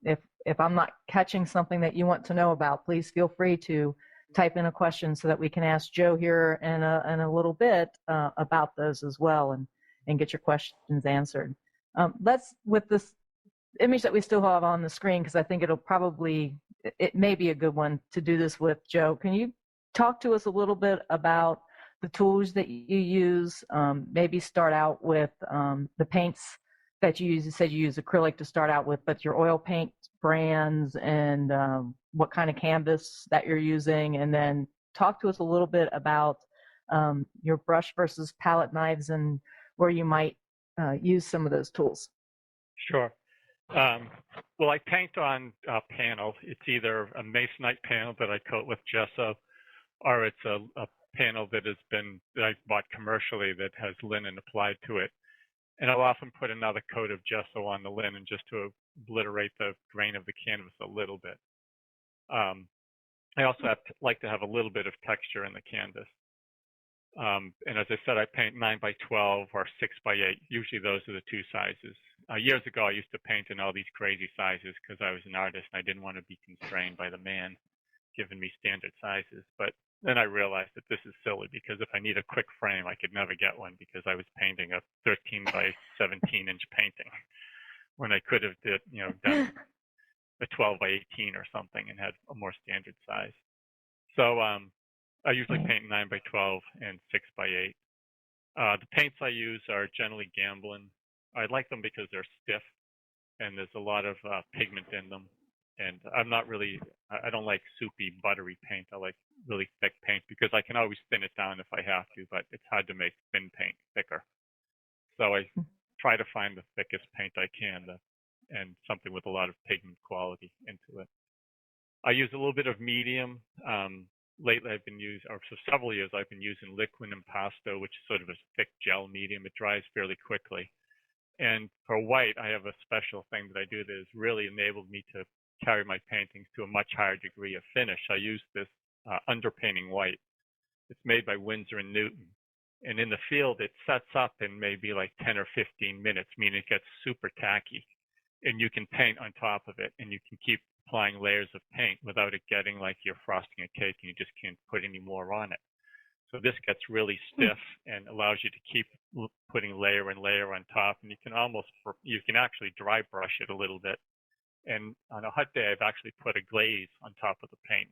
if I'm not catching something that you want to know about, please feel free to type in a question so that we can ask Joe here in a little bit about those as well and get your questions answered. Let's, with this image that we still have on the screen, because I think it may be a good one to do this with. Joe, can you talk to us a little bit about the tools that you use? Maybe start out with the paints that you use. You said you use acrylic to start out with, but your oil paint brands and what kind of canvas that you're using, and then talk to us a little bit about your brush versus palette knives and where you might use some of those tools. Sure. Well, I paint on panel. It's either a masonite panel that I coat with gesso, or it's a panel that I bought commercially that has linen applied to it. And I'll often put another coat of gesso on the linen just to obliterate the grain of the canvas a little bit. I also like to have a little bit of texture in the canvas. And as I said, I paint 9x12 or 6x8. Usually those are the two sizes. Years ago, I used to paint in all these crazy sizes because I was an artist and I didn't want to be constrained by the man giving me standard sizes. But then I realized that this is silly because if I need a quick frame, I could never get one because I was painting a 13x17-inch painting when I could have done a 12x18 or something and had a more standard size. So I usually paint 9x12 and 6x8. The paints I use are generally Gamblin. I like them because they're stiff and there's a lot of pigment in them. And I don't like soupy, buttery paint. I like really thick paint because I can always thin it down if I have to, but it's hard to make thin paint thicker. So I try to find the thickest paint I can and something with a lot of pigment quality into it. I use a little bit of medium. Lately, for several years, I've been using liquid impasto, which is sort of a thick gel medium. It dries fairly quickly. And for white, I have a special thing that I do that has really enabled me to carry my paintings to a much higher degree of finish. I use this underpainting white. It's made by Winsor & Newton. And in the field, it sets up in maybe like 10 or 15 minutes, meaning it gets super tacky. And you can paint on top of it, and you can keep applying layers of paint without it getting like you're frosting a cake and you just can't put any more on it. So this gets really stiff and allows you to keep putting layer and layer on top. And you can actually dry brush it a little bit. And on a hot day, I've actually put a glaze on top of the paint.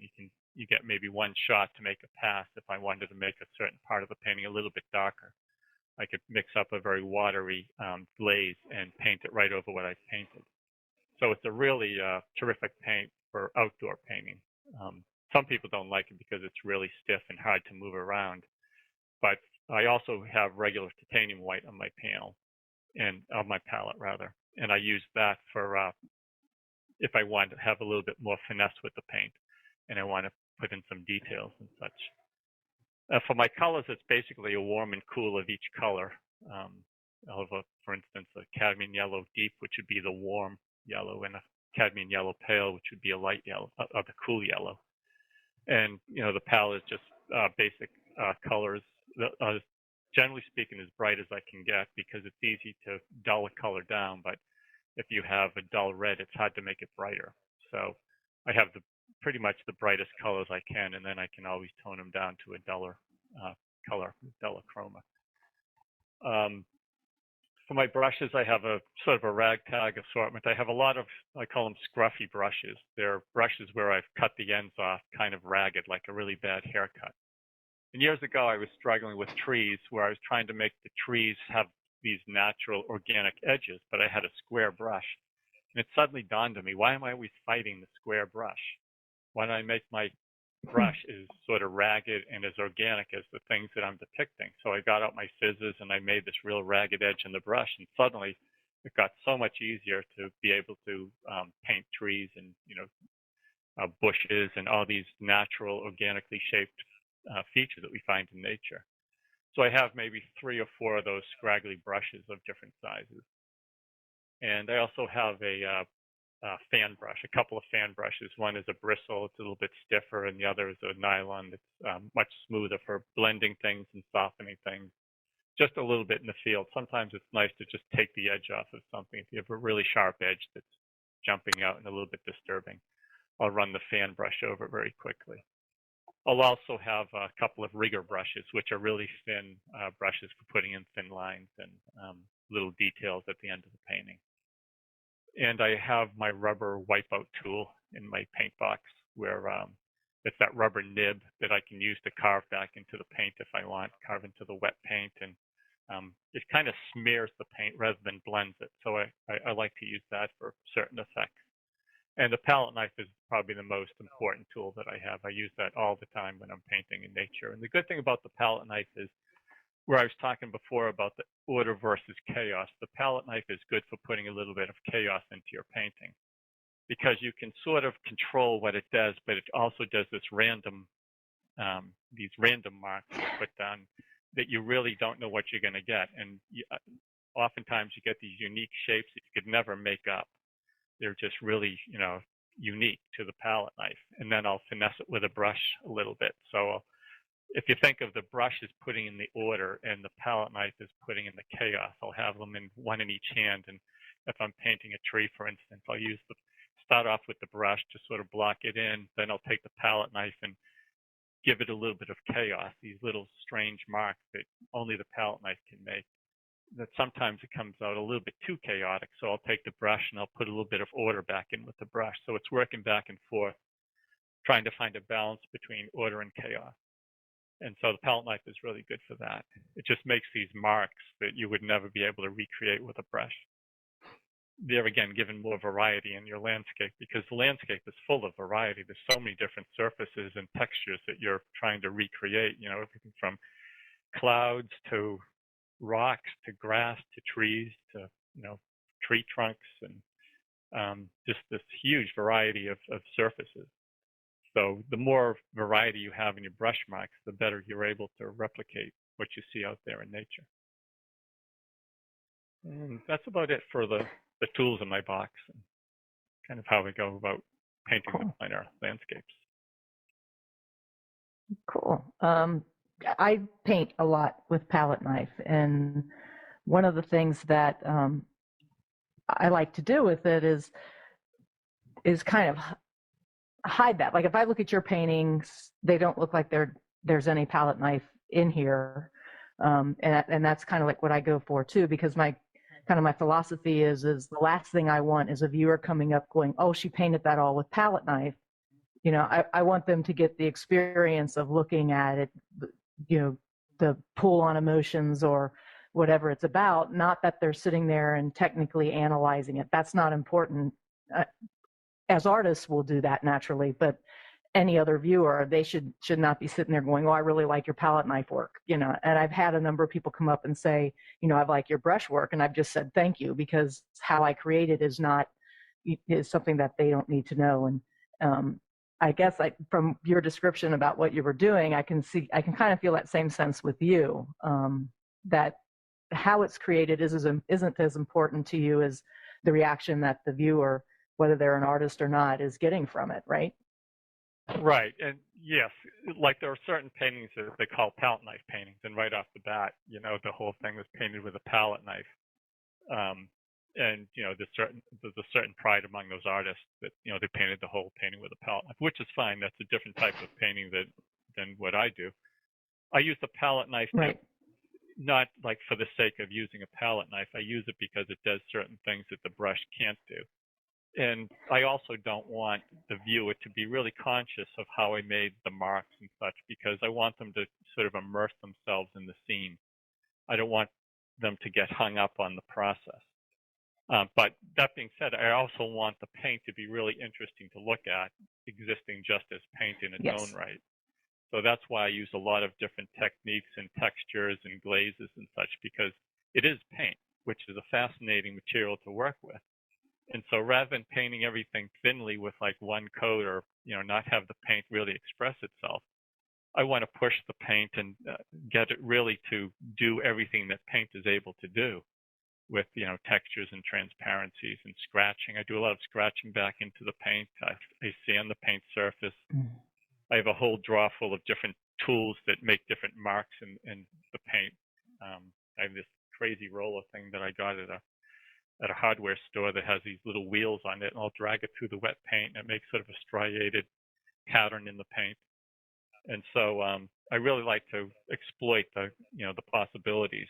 You get maybe one shot to make a pass. If I wanted to make a certain part of the painting a little bit darker, I could mix up a very watery glaze and paint it right over what I've painted. So it's a really terrific paint for outdoor painting. Some people don't like it because it's really stiff and hard to move around. But I also have regular titanium white on my panel, and on my palette rather. And I use that for if I want to have a little bit more finesse with the paint and I want to put in some details and such. For my colors, it's basically a warm and cool of each color. I'll have, for instance, a cadmium yellow deep, which would be the warm yellow, and a cadmium yellow pale, which would be a light yellow, the cool yellow. And, the palette is just basic colors, generally speaking, as bright as I can get, because it's easy to dull a color down. But if you have a dull red, it's hard to make it brighter. So I have pretty much the brightest colors I can, and then I can always tone them down to a duller color, duller chroma. For my brushes, I have a sort of a ragtag assortment. I have a lot of, I call them scruffy brushes. They're brushes where I've cut the ends off kind of ragged, like a really bad haircut. And years ago, I was struggling with trees where I was trying to make the trees have these natural organic edges, but I had a square brush. And it suddenly dawned on me, why am I always fighting the square brush? Why don't I make my brush as sort of ragged and as organic as the things that I'm depicting? So I got out my scissors and I made this real ragged edge in the brush, and suddenly it got so much easier to be able to paint trees and bushes and all these natural, organically shaped features that we find in nature. So I have maybe 3 or 4 of those scraggly brushes of different sizes. And I also have a fan brush, a couple of fan brushes. One is a bristle, it's a little bit stiffer, and the other is a nylon that's much smoother for blending things and softening things, just a little bit in the field. Sometimes it's nice to just take the edge off of something. If you have a really sharp edge that's jumping out and a little bit disturbing, I'll run the fan brush over it very quickly. I'll also have a couple of rigger brushes, which are really thin brushes for putting in thin lines and little details at the end of the painting. And I have my rubber wipeout tool in my paint box, where it's that rubber nib that I can use to carve back into the paint if I want, carve into the wet paint. And it kind of smears the paint rather than blends it. So I like to use that for certain effects. And the palette knife is probably the most important tool that I have. I use that all the time when I'm painting in nature. And the good thing about the palette knife is, where I was talking before about the order versus chaos, the palette knife is good for putting a little bit of chaos into your painting, because you can sort of control what it does, but it also does this these random marks you put down that you really don't know what you're going to get. And oftentimes you get these unique shapes that you could never make up. They're just really, unique to the palette knife. And then I'll finesse it with a brush a little bit. So if you think of the brush as putting in the order and the palette knife as putting in the chaos, I'll have them in one in each hand. And if I'm painting a tree, for instance, I'll start off with the brush to sort of block it in. Then I'll take the palette knife and give it a little bit of chaos, these little strange marks that only the palette knife can make. That sometimes it comes out a little bit too chaotic. So I'll take the brush and I'll put a little bit of order back in with the brush. So it's working back and forth, trying to find a balance between order and chaos. And so the palette knife is really good for that. It just makes these marks that you would never be able to recreate with a brush. There again, given more variety in your landscape, because the landscape is full of variety. There's so many different surfaces and textures that you're trying to recreate, everything from clouds to rocks to grass to trees to, tree trunks, and just this huge variety of surfaces. So the more variety you have in your brush marks, the better you're able to replicate what you see out there in nature. And that's about it for the tools in my box and kind of how we go about painting the plein air landscapes. Cool. I paint a lot with palette knife, and one of the things that I like to do with it is kind of hide that. Like if I look at your paintings, they don't look like there's any palette knife in here, and that's kind of like what I go for too, because my philosophy is the last thing I want is a viewer coming up going, oh, she painted that all with palette knife. I want them to get the experience of looking at it, the pull on emotions or whatever it's about, not that they're sitting there and technically analyzing it. That's not important. As artists, we'll do that naturally, but any other viewer, they should not be sitting there going, oh, I really like your palette knife work, and I've had a number of people come up and say, I like your brush work, and I've just said thank you, because how I create it is something that they don't need to know. And I guess from your description about what you were doing, I can kind of feel that same sense with you, that how it's created isn't as important to you as the reaction that the viewer, whether they're an artist or not, is getting from it, right? Right, and yes, like there are certain paintings that they call palette knife paintings, and right off the bat, the whole thing was painted with a palette knife. And there's a certain pride among those artists that they painted the whole painting with a palette knife, which is fine. That's a different type of painting than what I do. I use the palette knife not like for the sake of using a palette knife. I use it because it does certain things that the brush can't do. And I also don't want the viewer to be really conscious of how I made the marks and such, because I want them to sort of immerse themselves in the scene. I don't want them to get hung up on the process. But that being said, I also want the paint to be really interesting to look at, existing just as paint in its own right. So that's why I use a lot of different techniques and textures and glazes and such, because it is paint, which is a fascinating material to work with. And so rather than painting everything thinly with like one coat or, not have the paint really express itself, I want to push the paint and get it really to do everything that paint is able to do with, textures and transparencies and scratching. I do a lot of scratching back into the paint. I sand the paint surface. I have a whole drawer full of different tools that make different marks in the paint. I have this crazy roller thing that I got at a hardware store that has these little wheels on it, and I'll drag it through the wet paint, and it makes sort of a striated pattern in the paint. And so I really like to exploit the possibilities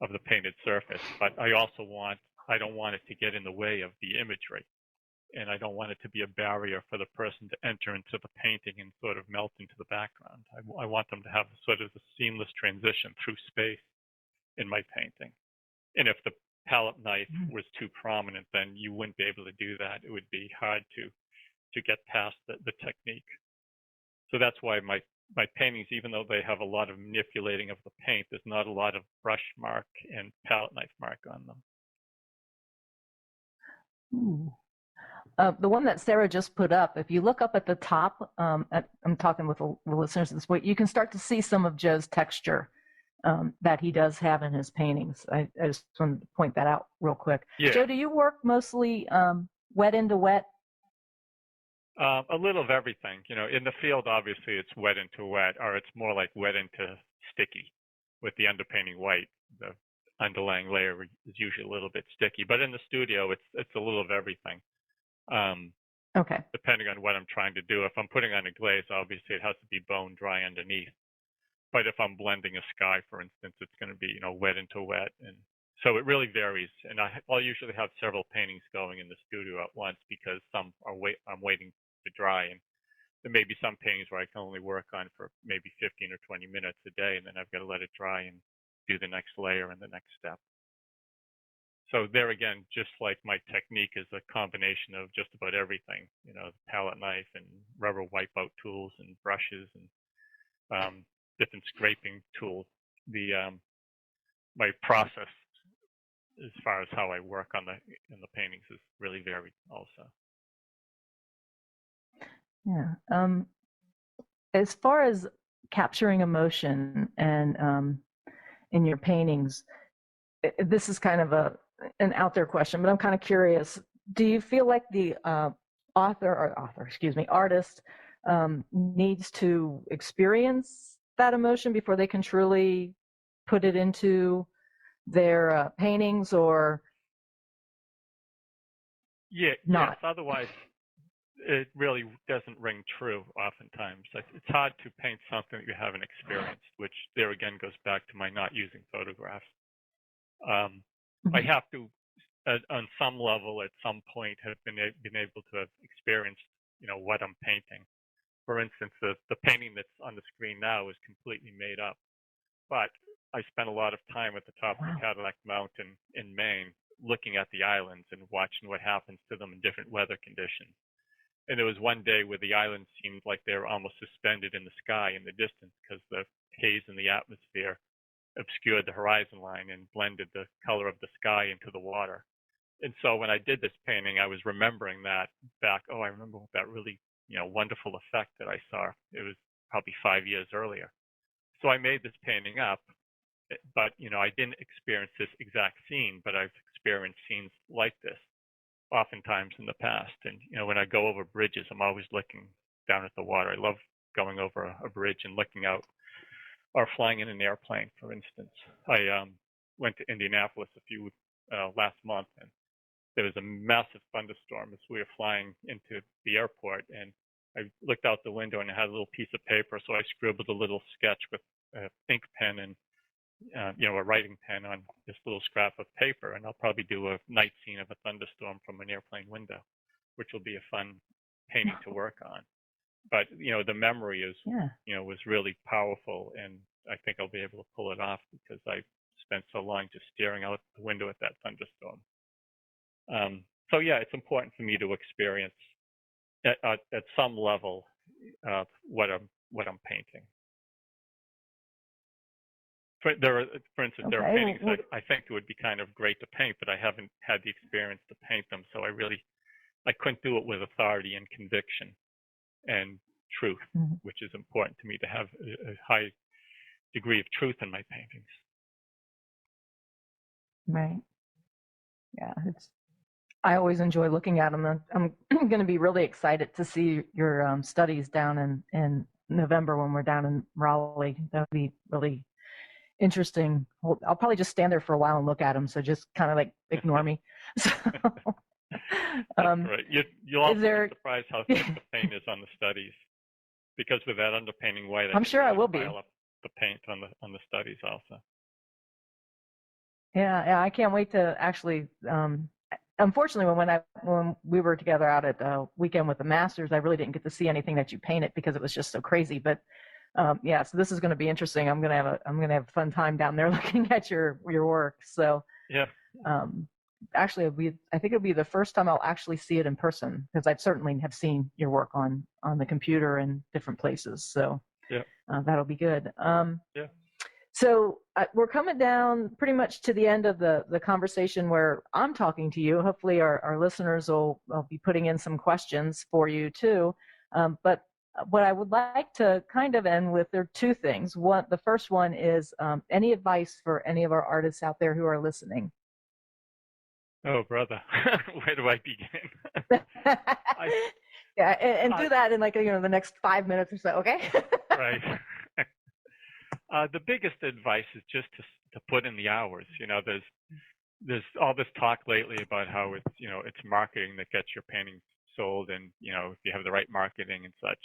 of the painted surface, but I don't want it to get in the way of the imagery, and I don't want it to be a barrier for the person to enter into the painting and sort of melt into the background. I want them to have sort of a seamless transition through space in my painting. And if the palette knife was too prominent, then you wouldn't be able to do that. It would be hard to get past the technique. So that's why my paintings, even though they have a lot of manipulating of the paint, there's not a lot of brush mark and palette knife mark on them. The one that Sarah just put up, if you look up at the top, I'm talking with the listeners at this point, you can start to see some of Joe's texture that he does have in his paintings. I just wanted to point that out real quick. Yeah. Joe, do you work mostly wet into wet? A little of everything. In the field, obviously, it's wet into wet, or it's more like wet into sticky with the underpainting white. The underlying layer is usually a little bit sticky. But in the studio, it's a little of everything. Okay. Depending on what I'm trying to do. If I'm putting on a glaze, obviously, it has to be bone dry underneath. But if I'm blending a sky, for instance, it's going to be, wet into wet. And so it really varies. And I'll usually have several paintings going in the studio at once, because I'm waiting to dry. And there may be some paintings where I can only work on for maybe 15 or 20 minutes a day, and then I've got to let it dry and do the next layer and the next step. So there again, just like my technique is a combination of just about everything, palette knife and rubber wipeout tools and brushes and different scraping tools. My process as far as how I work in the paintings is really varied also. Yeah. As far as capturing emotion and in your paintings, this is kind of an out there question, but I'm kind of curious. Do you feel like the artist needs to experience that emotion before they can truly put it into their paintings, or not? Yes, otherwise it really doesn't ring true oftentimes. It's hard to paint something that you haven't experienced, which there again goes back to my not using photographs. I have to, on some level, at some point, have been able to have experienced, what I'm painting. For instance, the painting that's on the screen now is completely made up, but I spent a lot of time at the top of the Cadillac Mountain in Maine looking at the islands and watching what happens to them in different weather conditions. And there was one day where the islands seemed like they were almost suspended in the sky in the distance, because the haze in the atmosphere obscured the horizon line and blended the color of the sky into the water. And so when I did this painting, I was remembering that back. I remember that really, wonderful effect that I saw. It was probably 5 years earlier. So I made this painting up, but I didn't experience this exact scene, but I've experienced scenes like this oftentimes in the past. And when I go over bridges, I'm always looking down at the water. I love going over a bridge and looking out, or flying in an airplane, for instance. I went to Indianapolis last month, and there was a massive thunderstorm as we were flying into the airport, and I looked out the window and I had a little piece of paper, so I scribbled a little sketch with an ink pen and a writing pen on this little scrap of paper, and I'll probably do a night scene of a thunderstorm from an airplane window, which will be a fun painting to work on. But the memory was really powerful, and I think I'll be able to pull it off because I spent so long just staring out the window at that thunderstorm. So yeah, it's important for me to experience at some level what I'm painting. For instance, there are paintings that I think it would be kind of great to paint, but I haven't had the experience to paint them, so I couldn't do it with authority and conviction and truth, which is important to me, to have a high degree of truth in my paintings. Right. Yeah, I always enjoy looking at them. I'm going to be really excited to see your studies down in November when we're down in Raleigh. That would be really interesting. I'll probably just stand there for a while and look at them, so just kind of like ignore me. So, right. You'll also be surprised how thick the paint is on the studies, because with that underpainting white, I'm sure I will be. Pile up the paint on the studies also. Yeah, I can't wait to actually. Unfortunately, when we were together out at Weekend with the Masters, I really didn't get to see anything that you painted because it was just so crazy. But yeah, so this is going to be interesting. I'm gonna have a fun time down there looking at your work. So yeah. Actually, I think it'll be the first time I'll actually see it in person, because I've certainly have seen your work on the computer and different places. So yeah, that'll be good. Yeah. So we're coming down pretty much to the end of the conversation where I'm talking to you. Hopefully our listeners will be putting in some questions for you too. But what I would like to kind of end with, there are two things. The first one is any advice for any of our artists out there who are listening? Oh, brother, where do I begin? Yeah, and do that in the next 5 minutes or so, okay? Right. The biggest advice is just to put in the hours. There's all this talk lately about how it's marketing that gets your paintings sold, and if you have the right marketing and such.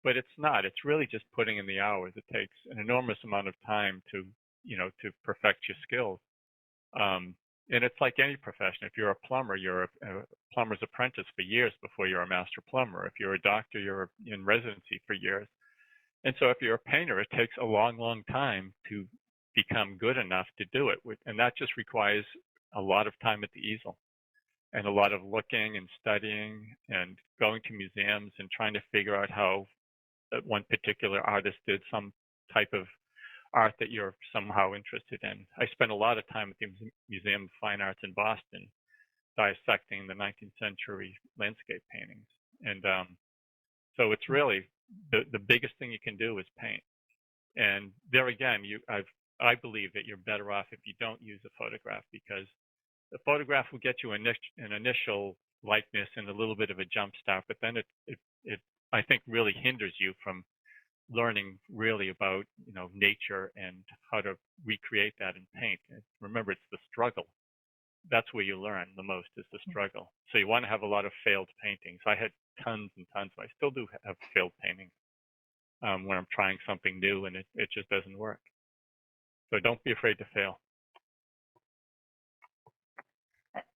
But it's not. It's really just putting in the hours. It takes an enormous amount of time to perfect your skills. And it's like any profession. If you're a plumber, you're a plumber's apprentice for years before you're a master plumber. If you're a doctor, you're in residency for years. And so if you're a painter, it takes a long, long time to become good enough to do it. And that just requires a lot of time at the easel, and a lot of looking and studying and going to museums and trying to figure out how one particular artist did some type of art that you're somehow interested in. I spent a lot of time at the Museum of Fine Arts in Boston dissecting the 19th century landscape paintings. And so it's really the biggest thing you can do is paint. And there again, I believe that you're better off if you don't use a photograph, because the photograph will get you an initial likeness and a little bit of a jump start, but then it I think really hinders you from learning really about nature and how to recreate that in paint. And remember, it's the struggle. That's where you learn the most, is the struggle. So you want to have a lot of failed paintings. I had tons and tons. I still do have failed paintings when I'm trying something new and it just doesn't work. So don't be afraid to fail.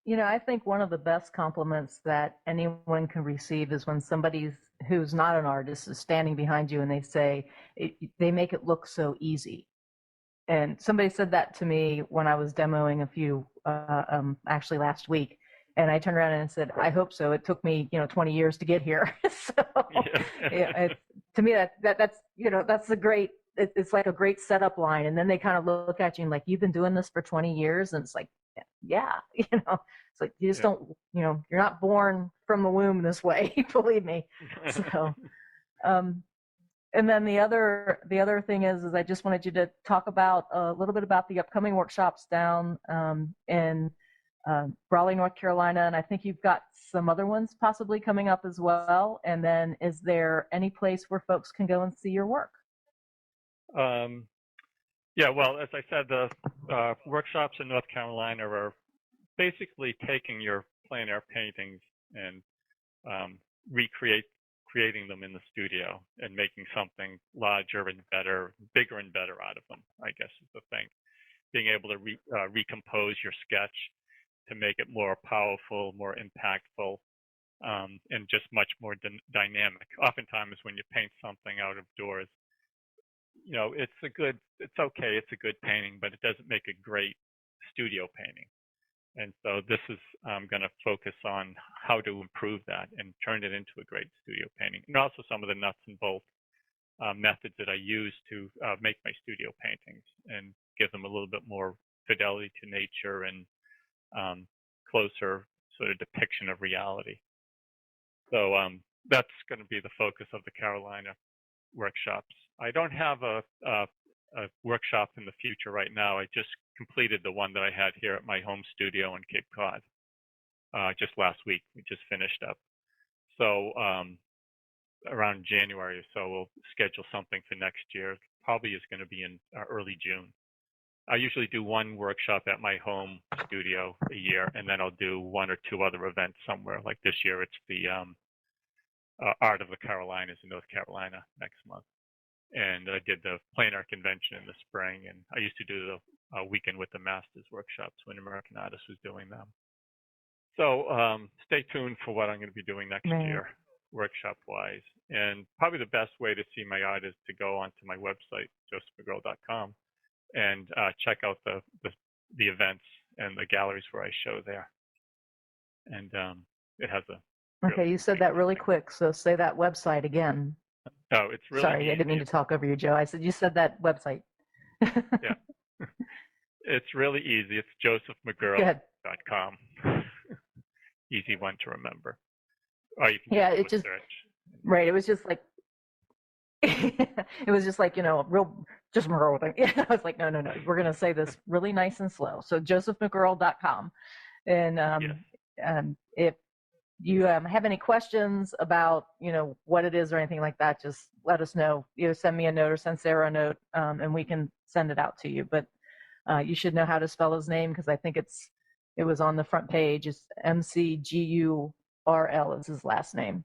I think one of the best compliments that anyone can receive is when somebody who's not an artist is standing behind you and they say, they make it look so easy. And somebody said that to me when I was demoing a few, actually last week. And I turned around and said, I hope so. It took me, 20 years to get here. So to me, that's a great, it's like a great setup line. And then they kind of look at you and like, you've been doing this for 20 years. And it's like, yeah, it's like, you just don't, you're not born from the womb this way, believe me. So, And then the other thing is I just wanted you to talk about a little bit about the upcoming workshops down in Raleigh, North Carolina, and I think you've got some other ones possibly coming up as well. And then is there any place where folks can go and see your work? Yeah, well, as I said, the workshops in North Carolina are basically taking your plein air paintings and creating them in the studio and making something larger and better, bigger and better out of them, I guess is the thing. Being able to recompose your sketch to make it more powerful, more impactful, and just much more dynamic. Oftentimes when you paint something out of doors, you know, it's okay, it's a good painting, but it doesn't make a great studio painting. And so this is going to focus on how to improve that and turn it into a great studio painting. And also some of the nuts and bolts methods that I use to make my studio paintings and give them a little bit more fidelity to nature and closer sort of depiction of reality. So that's going to be the focus of the Carolina workshops. I don't have a workshop in the future right now. I just completed the one that I had here at my home studio in Cape Cod just last week. We just finished up. So around January or so, we'll schedule something for next year. Probably is going to be in early June. I usually do one workshop at my home studio a year, and then I'll do one or two other events somewhere. Like this year, it's the Art of the Carolinas in North Carolina next month. And I did the Plein Air Convention in the spring, and I used to do the Weekend with the Masters workshops when American Artists was doing them. So stay tuned for what I'm going to be doing next year, workshop-wise. And probably the best way to see my art is to go onto my website, josephmcgurl.com, and check out the events and the galleries where I show there. And it has a Okay, you said that really quick, so say that website again. Oh, it's really Sorry, easy. I didn't mean to talk over you, Joe. I said you said that website. Yeah. It's really easy. It's josephmcgurl.com. Easy one to remember. Or you can just search. Right, it was just like it was just like, you know, just McGurl thing. Yeah, I was like, no, we're going to say this really nice and slow. So josephmcgurl.com. And yes. If you have any questions about, you know, what it is or anything like that, just let us know. You send me a note or send Sarah a note, and we can send it out to you. But you should know how to spell his name because I think it was on the front page. It's McGurl is his last name.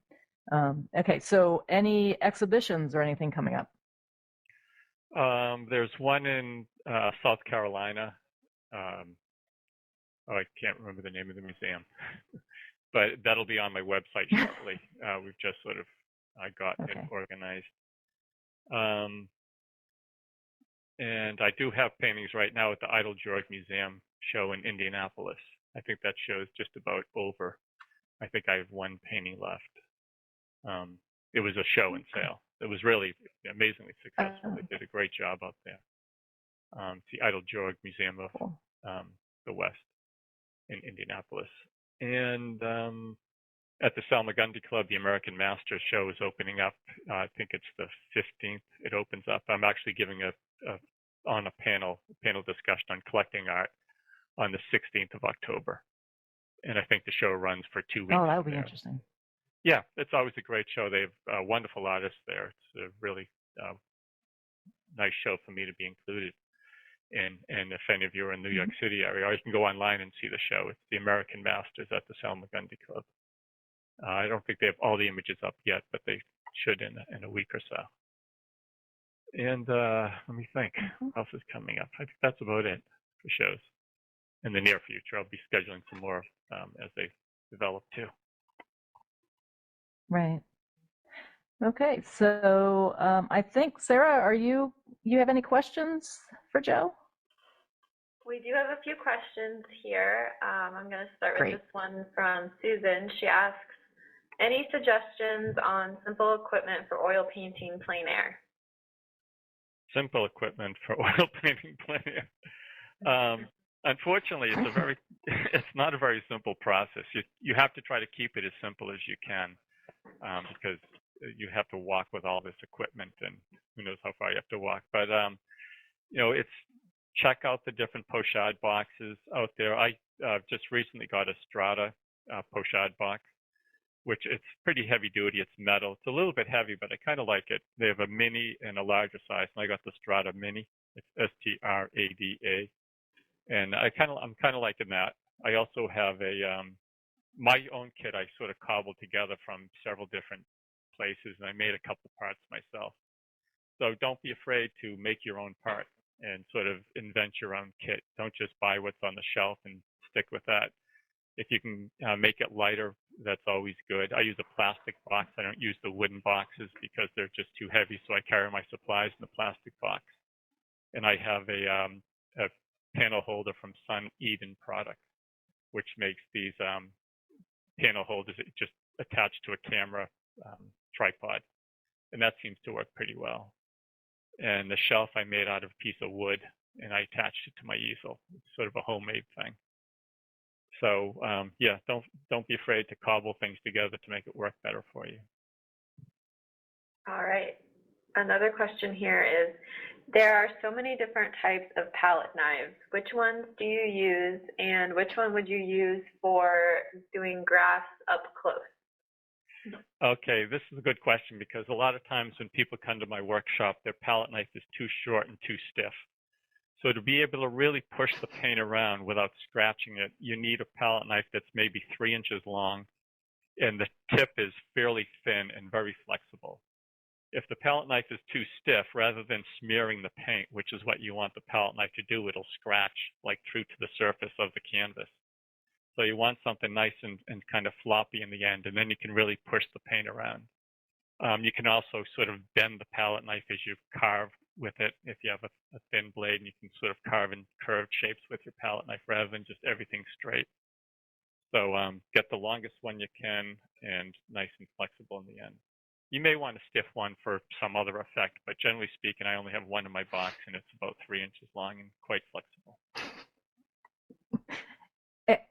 Okay, so any exhibitions or anything coming up? There's one in South Carolina. I can't remember the name of the museum, but that'll be on my website shortly. We've just sort of gotten it organized. And I do have paintings right now at the Idle George Museum show in Indianapolis. I think that show's just about over. I think I have one painting left. It was a show and sale. It was really amazingly successful. They did a great job out there. It's the Idle George Museum of the West in Indianapolis. And at the Salmagundi Club, the American Masters show is opening up. I think it's the 15th. It opens up. I'm actually giving a panel discussion on collecting art on the 16th of October. And I think the show runs for 2 weeks. Oh, that would be interesting. Yeah, it's always a great show. They have wonderful artists there. It's a really nice show for me to be included in. And if any of you are in the New York City area, or you can go online and see the show. It's the American Masters at the Salmagundi Club. I don't think they have all the images up yet, but they should in a week or so. And let me think, what else is coming up? I think that's about it for shows. In the near future, I'll be scheduling some more as they develop too. Right. Okay, so I think, Sarah, you have any questions for Joe? We do have a few questions here. I'm going to start with this one from Susan. She asks, any suggestions on simple equipment for oil painting plein air? Simple equipment for oil painting plein air. Unfortunately, it's not a very simple process. You have to try to keep it as simple as you can because you have to walk with all this equipment, and who knows how far you have to walk. But it's check out the different pochade boxes out there. I just recently got a Strata pochade box, which it's pretty heavy duty. It's metal. It's a little bit heavy, but I kind of like it. They have a mini and a larger size, and I got the Strata Mini. It's STRADA, and I'm kind of liking that. I also have my own kit. I sort of cobbled together from several different places, and I made a couple parts myself. So don't be afraid to make your own part and sort of invent your own kit. Don't just buy what's on the shelf and stick with that. If you can make it lighter, that's always good. I use a plastic box. I don't use the wooden boxes because they're just too heavy, so I carry my supplies in the plastic box. And I have a panel holder from Sun Eden Products, which makes these panel holders just attached to a camera tripod. And that seems to work pretty well. And the shelf I made out of a piece of wood, and I attached it to my easel. It's sort of a homemade thing. So yeah, don't be afraid to cobble things together to make it work better for you. All right. Another question here is, there are so many different types of palette knives. Which ones do you use, and which one would you use for doing grass up close? Okay, this is a good question because a lot of times when people come to my workshop, their palette knife is too short and too stiff. So to be able to really push the paint around without scratching it, you need a palette knife that's maybe 3 inches long, and the tip is fairly thin and very flexible. If the palette knife is too stiff, rather than smearing the paint, which is what you want the palette knife to do, it'll scratch like through to the surface of the canvas. So you want something nice and kind of floppy in the end, and then you can really push the paint around. You can also sort of bend the palette knife as you carve with it. If you have a thin blade, and you can sort of carve in curved shapes with your palette knife rather than just everything straight. So get the longest one you can and nice and flexible in the end. You may want a stiff one for some other effect, but generally speaking, I only have one in my box, and it's about 3 inches long and quite flexible.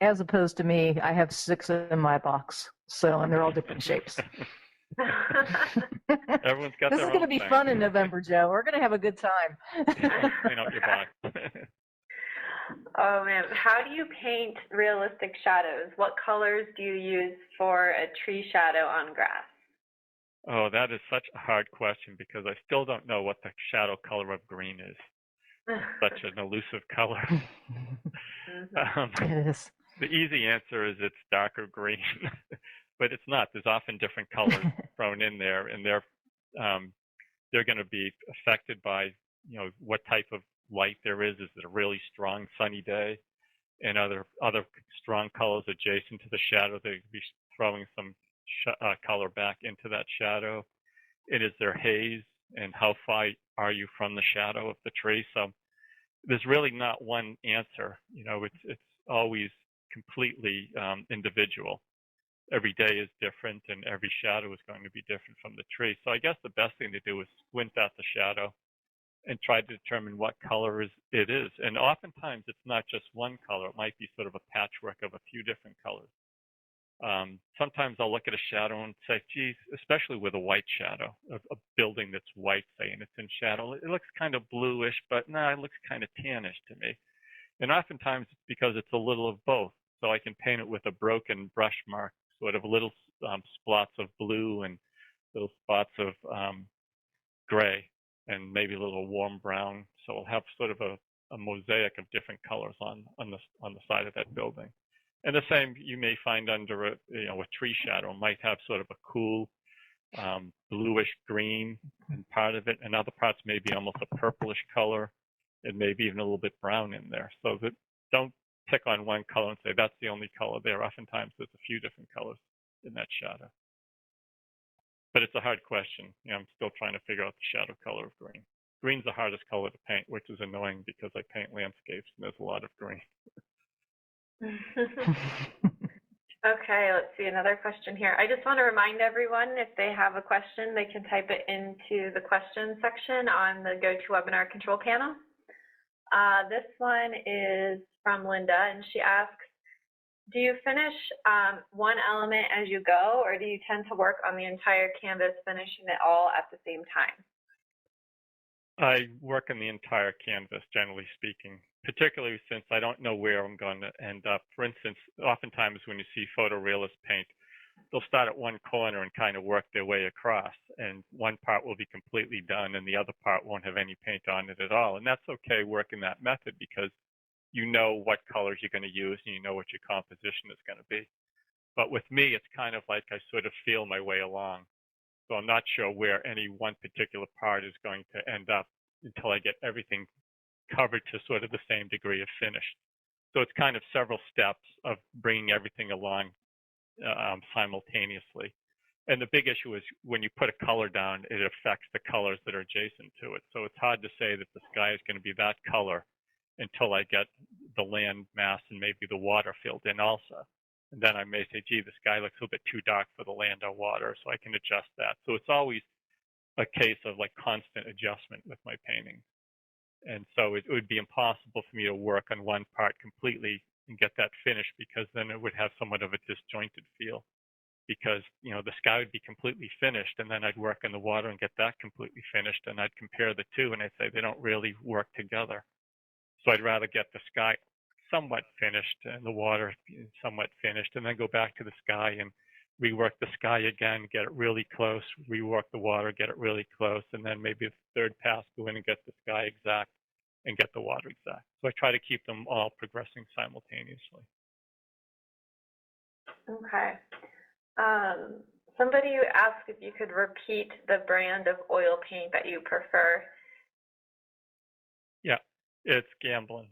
As opposed to me, I have 6 in my box, and they're all different shapes. Everyone's got this their is going to be thing. fun in November, Joe. We're going to have a good time. Clean out your box. Oh man, how do you paint realistic shadows? What colors do you use for a tree shadow on grass? Oh, that is such a hard question because I still don't know what the shadow color of green is. It's such an elusive color. It is. The easy answer is it's darker green, but it's not. There's often different colors thrown in there, and they're going to be affected by what type of light there is. Is it a really strong sunny day, and other strong colors adjacent to the shadow? They could be throwing some color back into that shadow. And is there haze, and how far are you from the shadow of the tree? So there's really not one answer. It's always completely individual. Every day is different, and every shadow is going to be different from the tree. So I guess the best thing to do is squint at the shadow and try to determine what color it is. And oftentimes it's not just one color. It might be sort of a patchwork of a few different colors. Sometimes I'll look at a shadow and say, geez, especially with a white shadow, a building that's white, say, and it's in shadow, it looks kind of bluish, but it looks kind of tannish to me. And oftentimes it's because it's a little of both. So I can paint it with a broken brush mark, sort of little spots of blue and little spots of gray and maybe a little warm brown. So I'll have sort of a mosaic of different colors on the side of that building. And the same you may find under a tree shadow. It might have sort of a cool bluish green in part of it, and other parts may be almost a purplish color, and maybe even a little bit brown in there. So that don't pick on one color and say that's the only color there. Oftentimes there's a few different colors in that shadow. But it's a hard question. I'm still trying to figure out the shadow color of green. Green's the hardest color to paint, which is annoying because I paint landscapes and there's a lot of green. Okay, let's see another question here. I just want to remind everyone, if they have a question, they can type it into the question section on the GoToWebinar control panel. This one is from Linda, and she asks, do you finish one element as you go, or do you tend to work on the entire canvas, finishing it all at the same time? I work on the entire canvas, generally speaking, particularly since I don't know where I'm going to end up. For instance, oftentimes when you see photorealist paint, they'll start at one corner and kind of work their way across, and one part will be completely done and the other part won't have any paint on it at all. And that's okay working that method because you know what colors you're going to use and you know what your composition is going to be. But with me, it's kind of like I sort of feel my way along. So I'm not sure where any one particular part is going to end up until I get everything covered to sort of the same degree of finished. So it's kind of several steps of bringing everything along simultaneously. And the big issue is when you put a color down, it affects the colors that are adjacent to it. So it's hard to say that the sky is going to be that color until I get the land mass and maybe the water filled in also. And then I may say, gee, the sky looks a little bit too dark for the land or water, so I can adjust that. So it's always a case of like constant adjustment with my painting. And so it would be impossible for me to work on one part completely and get that finished, because then it would have somewhat of a disjointed feel. Because, you know, the sky would be completely finished, and then I'd work on the water and get that completely finished, and I'd compare the two, and I'd say they don't really work together. So I'd rather get the sky somewhat finished and the water somewhat finished, and then go back to the sky and rework the sky again, get it really close, rework the water, get it really close, and then maybe the third pass, go in and get the sky exact and get the water exact. So I try to keep them all progressing simultaneously. Okay. Somebody asked if you could repeat the brand of oil paint that you prefer. Yeah, it's Gamblin.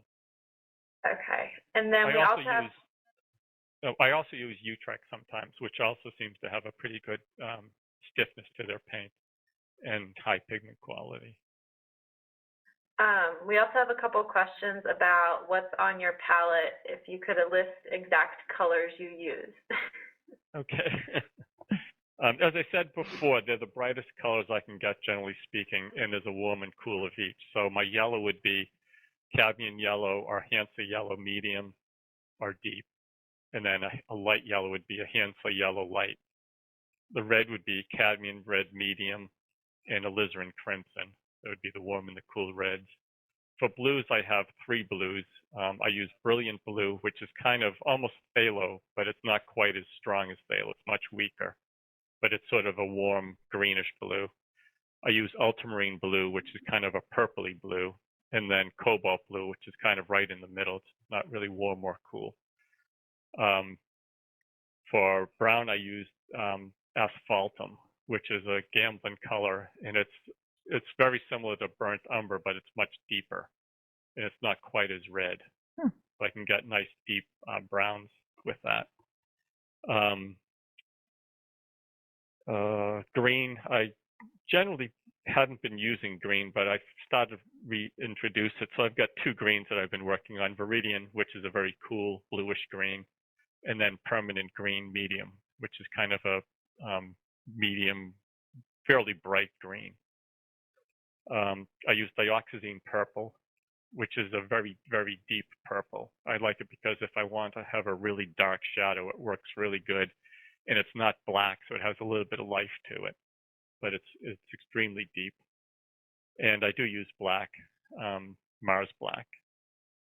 Okay. And then I also use Utrecht sometimes, which also seems to have a pretty good stiffness to their paint and high pigment quality. We also have a couple questions about what's on your palette, if you could list exact colors you use. Okay. As I said before, they're the brightest colors I can get, generally speaking, and there's a warm and cool of each. So my yellow would be cadmium yellow or Hansa yellow medium or deep. And then a light yellow would be a Hansa yellow light. The red would be cadmium red medium and alizarin crimson. That would be the warm and the cool reds. For blues, I have three blues. I use brilliant blue, which is kind of almost phthalo, but it's not quite as strong as phthalo. It's much weaker, but it's sort of a warm greenish blue. I use ultramarine blue, which is kind of a purpley blue, and then cobalt blue, which is kind of right in the middle. It's not really warm or cool. For brown, I use asphaltum, which is a Gamblin color, and it's very similar to burnt umber, but it's much deeper, and it's not quite as red. So I can get nice deep browns with that. Green, I generally hadn't been using green, but I started to reintroduce it. So I've got two greens that I've been working on: Viridian, which is a very cool bluish green, and then permanent green medium, which is kind of a medium, fairly bright green. I use dioxazine purple, which is a very, very deep purple. I like it because if I want to have a really dark shadow, it works really good. And it's not black, so it has a little bit of life to it, but it's extremely deep. And I do use black, Mars black.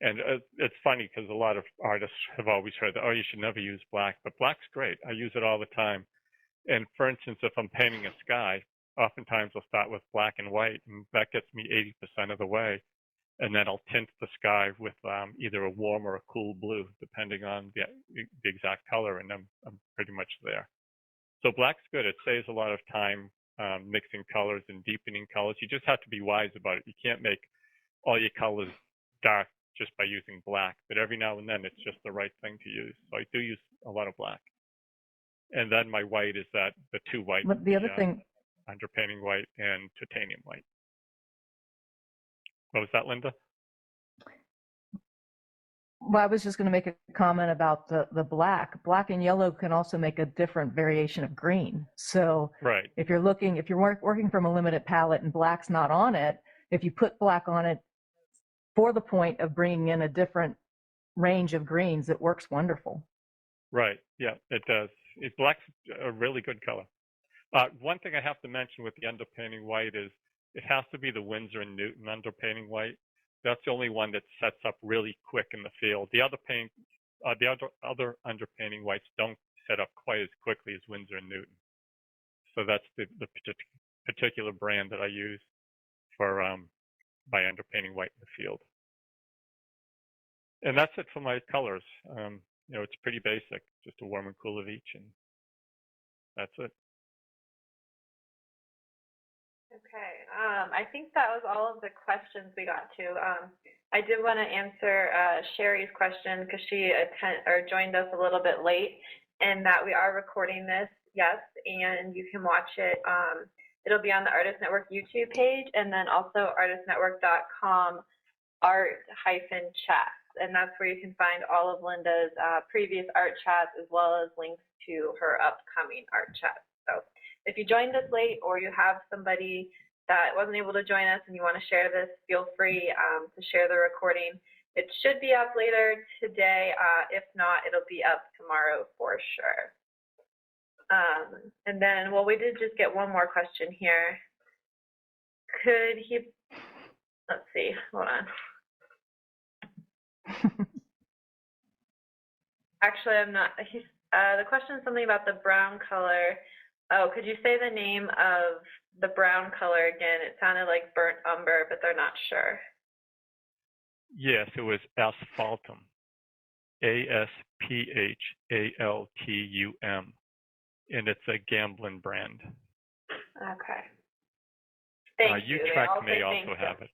And it's funny because a lot of artists have always heard that, oh, you should never use black, but black's great. I use it all the time. And for instance, if I'm painting a sky, oftentimes I'll start with black and white, and that gets me 80% of the way. And then I'll tint the sky with either a warm or a cool blue, depending on the exact color, and I'm pretty much there. So black's good. It saves a lot of time mixing colors and deepening colors. You just have to be wise about it. You can't make all your colors dark just by using black, but every now and then it's just the right thing to use. So I do use a lot of black. And then my white is the two white. But the other thing, underpainting white and titanium white. What was that, Linda? Well, I was just going to make a comment about the black. Black and yellow can also make a different variation of green. So right. If you're working from a limited palette and black's not on it, if you put black on it for the point of bringing in a different range of greens, it works wonderful. Right. Yeah, it does. Black's a really good color. One thing I have to mention with the underpainting white is it has to be the Winsor and Newton underpainting white. That's the only one that sets up really quick in the field. The other other underpainting whites don't set up quite as quickly as Winsor and Newton. So that's the particular brand that I use for my underpainting white in the field. And that's it for my colors. It's pretty basic, just a warm and cool of each, and that's it. Okay, I think that was all of the questions we got to. I did want to answer Sherry's question because she joined us a little bit late, and that we are recording this, yes, and you can watch it. It'll be on the Artist Network YouTube page, and then also artistnetwork.com art-chats, and that's where you can find all of Linda's previous art chats as well as links to her upcoming art chats. So if you joined us late or you have somebody that wasn't able to join us and you want to share this, feel free to share the recording. It should be up later today. If not, it'll be up tomorrow for sure. And then, well, we did just get one more question here. Could he, let's see, hold on. Actually, I'm not, the question is something about the brown color. Oh, could you say the name of the brown color again? It sounded like burnt umber, but they're not sure. Yes, it was asphaltum. ASPHALTUM. And it's a Gamblin brand. Okay. Thank you. Utrecht may also have it.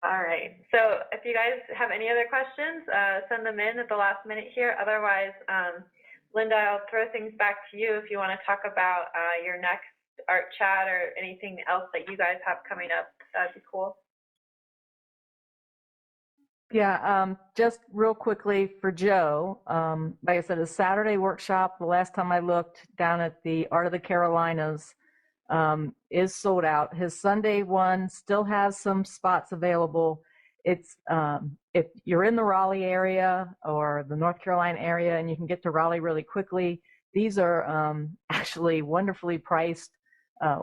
All right. So if you guys have any other questions, send them in at the last minute here. Otherwise, Linda, I'll throw things back to you if you want to talk about your next art chat or anything else that you guys have coming up. That'd be cool. Yeah, just real quickly for Joe, like I said, a Saturday workshop, the last time I looked down at the Art of the Carolinas, is sold out. His Sunday one still has some spots available. It's if you're in the Raleigh area or the North Carolina area and you can get to Raleigh really quickly, these are actually wonderfully priced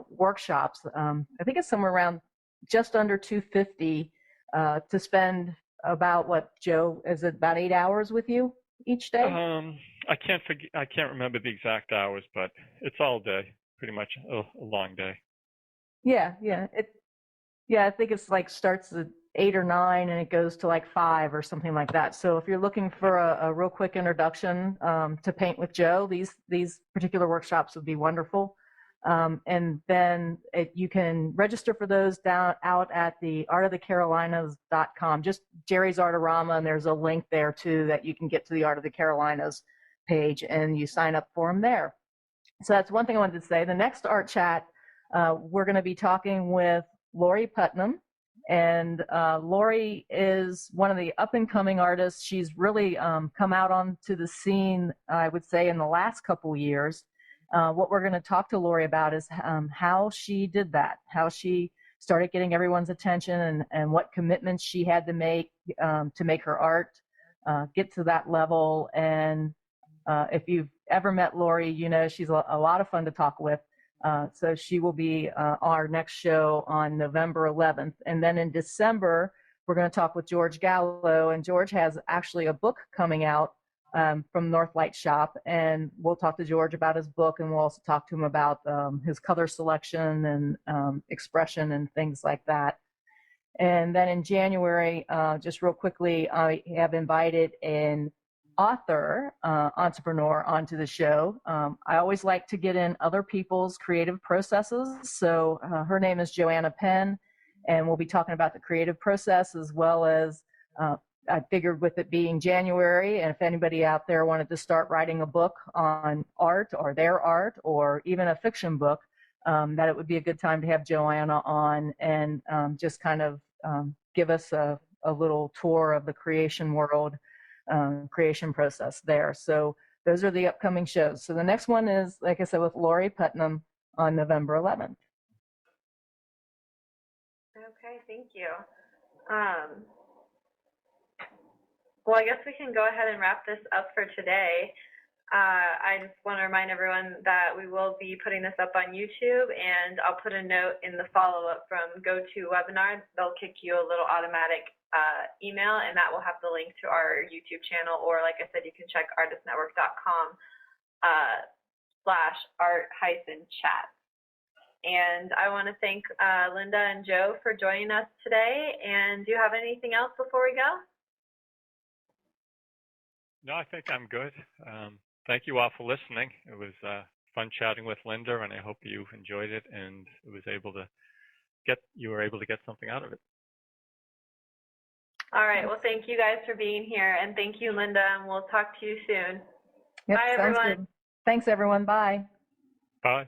workshops. I think it's somewhere around just under $250 to spend about what, Joe? Is it about 8 hours with you each day? I can't remember the exact hours, but it's all day. Pretty much a long day. Yeah. I think it's like starts at 8 or 9 and it goes to like 5 or something like that. So if you're looking for a real quick introduction to paint with Joe, these particular workshops would be wonderful. And then you can register for those out at the artofthecarolinas.com, just Jerry's Artorama, and there's a link there too that you can get to the Art of the Carolinas page and you sign up for them there. So that's one thing I wanted to say. The next art chat, we're going to be talking with Lori Putnam. And Lori is one of the up-and-coming artists. She's really come out onto the scene, I would say, in the last couple years. What we're going to talk to Lori about is how she did that, how she started getting everyone's attention and what commitments she had to make her art get to that level. And if you've ever met Lori, you know she's a lot of fun to talk with. So she will be our next show on November 11th. And then in December, we're going to talk with George Gallo. And George has actually a book coming out from Northlight Shop. And we'll talk to George about his book. And we'll also talk to him about his color selection and expression and things like that. And then in January, just real quickly, I have invited an author, entrepreneur onto the show. I always like to get in other people's creative processes. So her name is Joanna Penn, and we'll be talking about the creative process as well as I figured with it being January, and if anybody out there wanted to start writing a book on art or their art or even a fiction book, that it would be a good time to have Joanna on and just kind of give us a little tour of the creation world. Creation process there. So those are the upcoming shows. So the next one is, like I said, with Lori Putnam on November 11th. Okay, thank you. Well, I guess we can go ahead and wrap this up for today. I just want to remind everyone that we will be putting this up on YouTube, and I'll put a note in the follow-up from GoToWebinar. They'll kick you a little automatic email, and that will have the link to our YouTube channel, or like I said, you can check artistnetwork.com /art-chat. And I want to thank Linda and Joe for joining us today. And do you have anything else before we go? No, I think I'm good. Thank you all for listening. It was fun chatting with Linda, and I hope you enjoyed it and you were able to get something out of it. All right. Well, thank you guys for being here, and thank you, Linda, and we'll talk to you soon. Yep, Bye, sounds everyone. good. Thanks, everyone. Bye. Bye.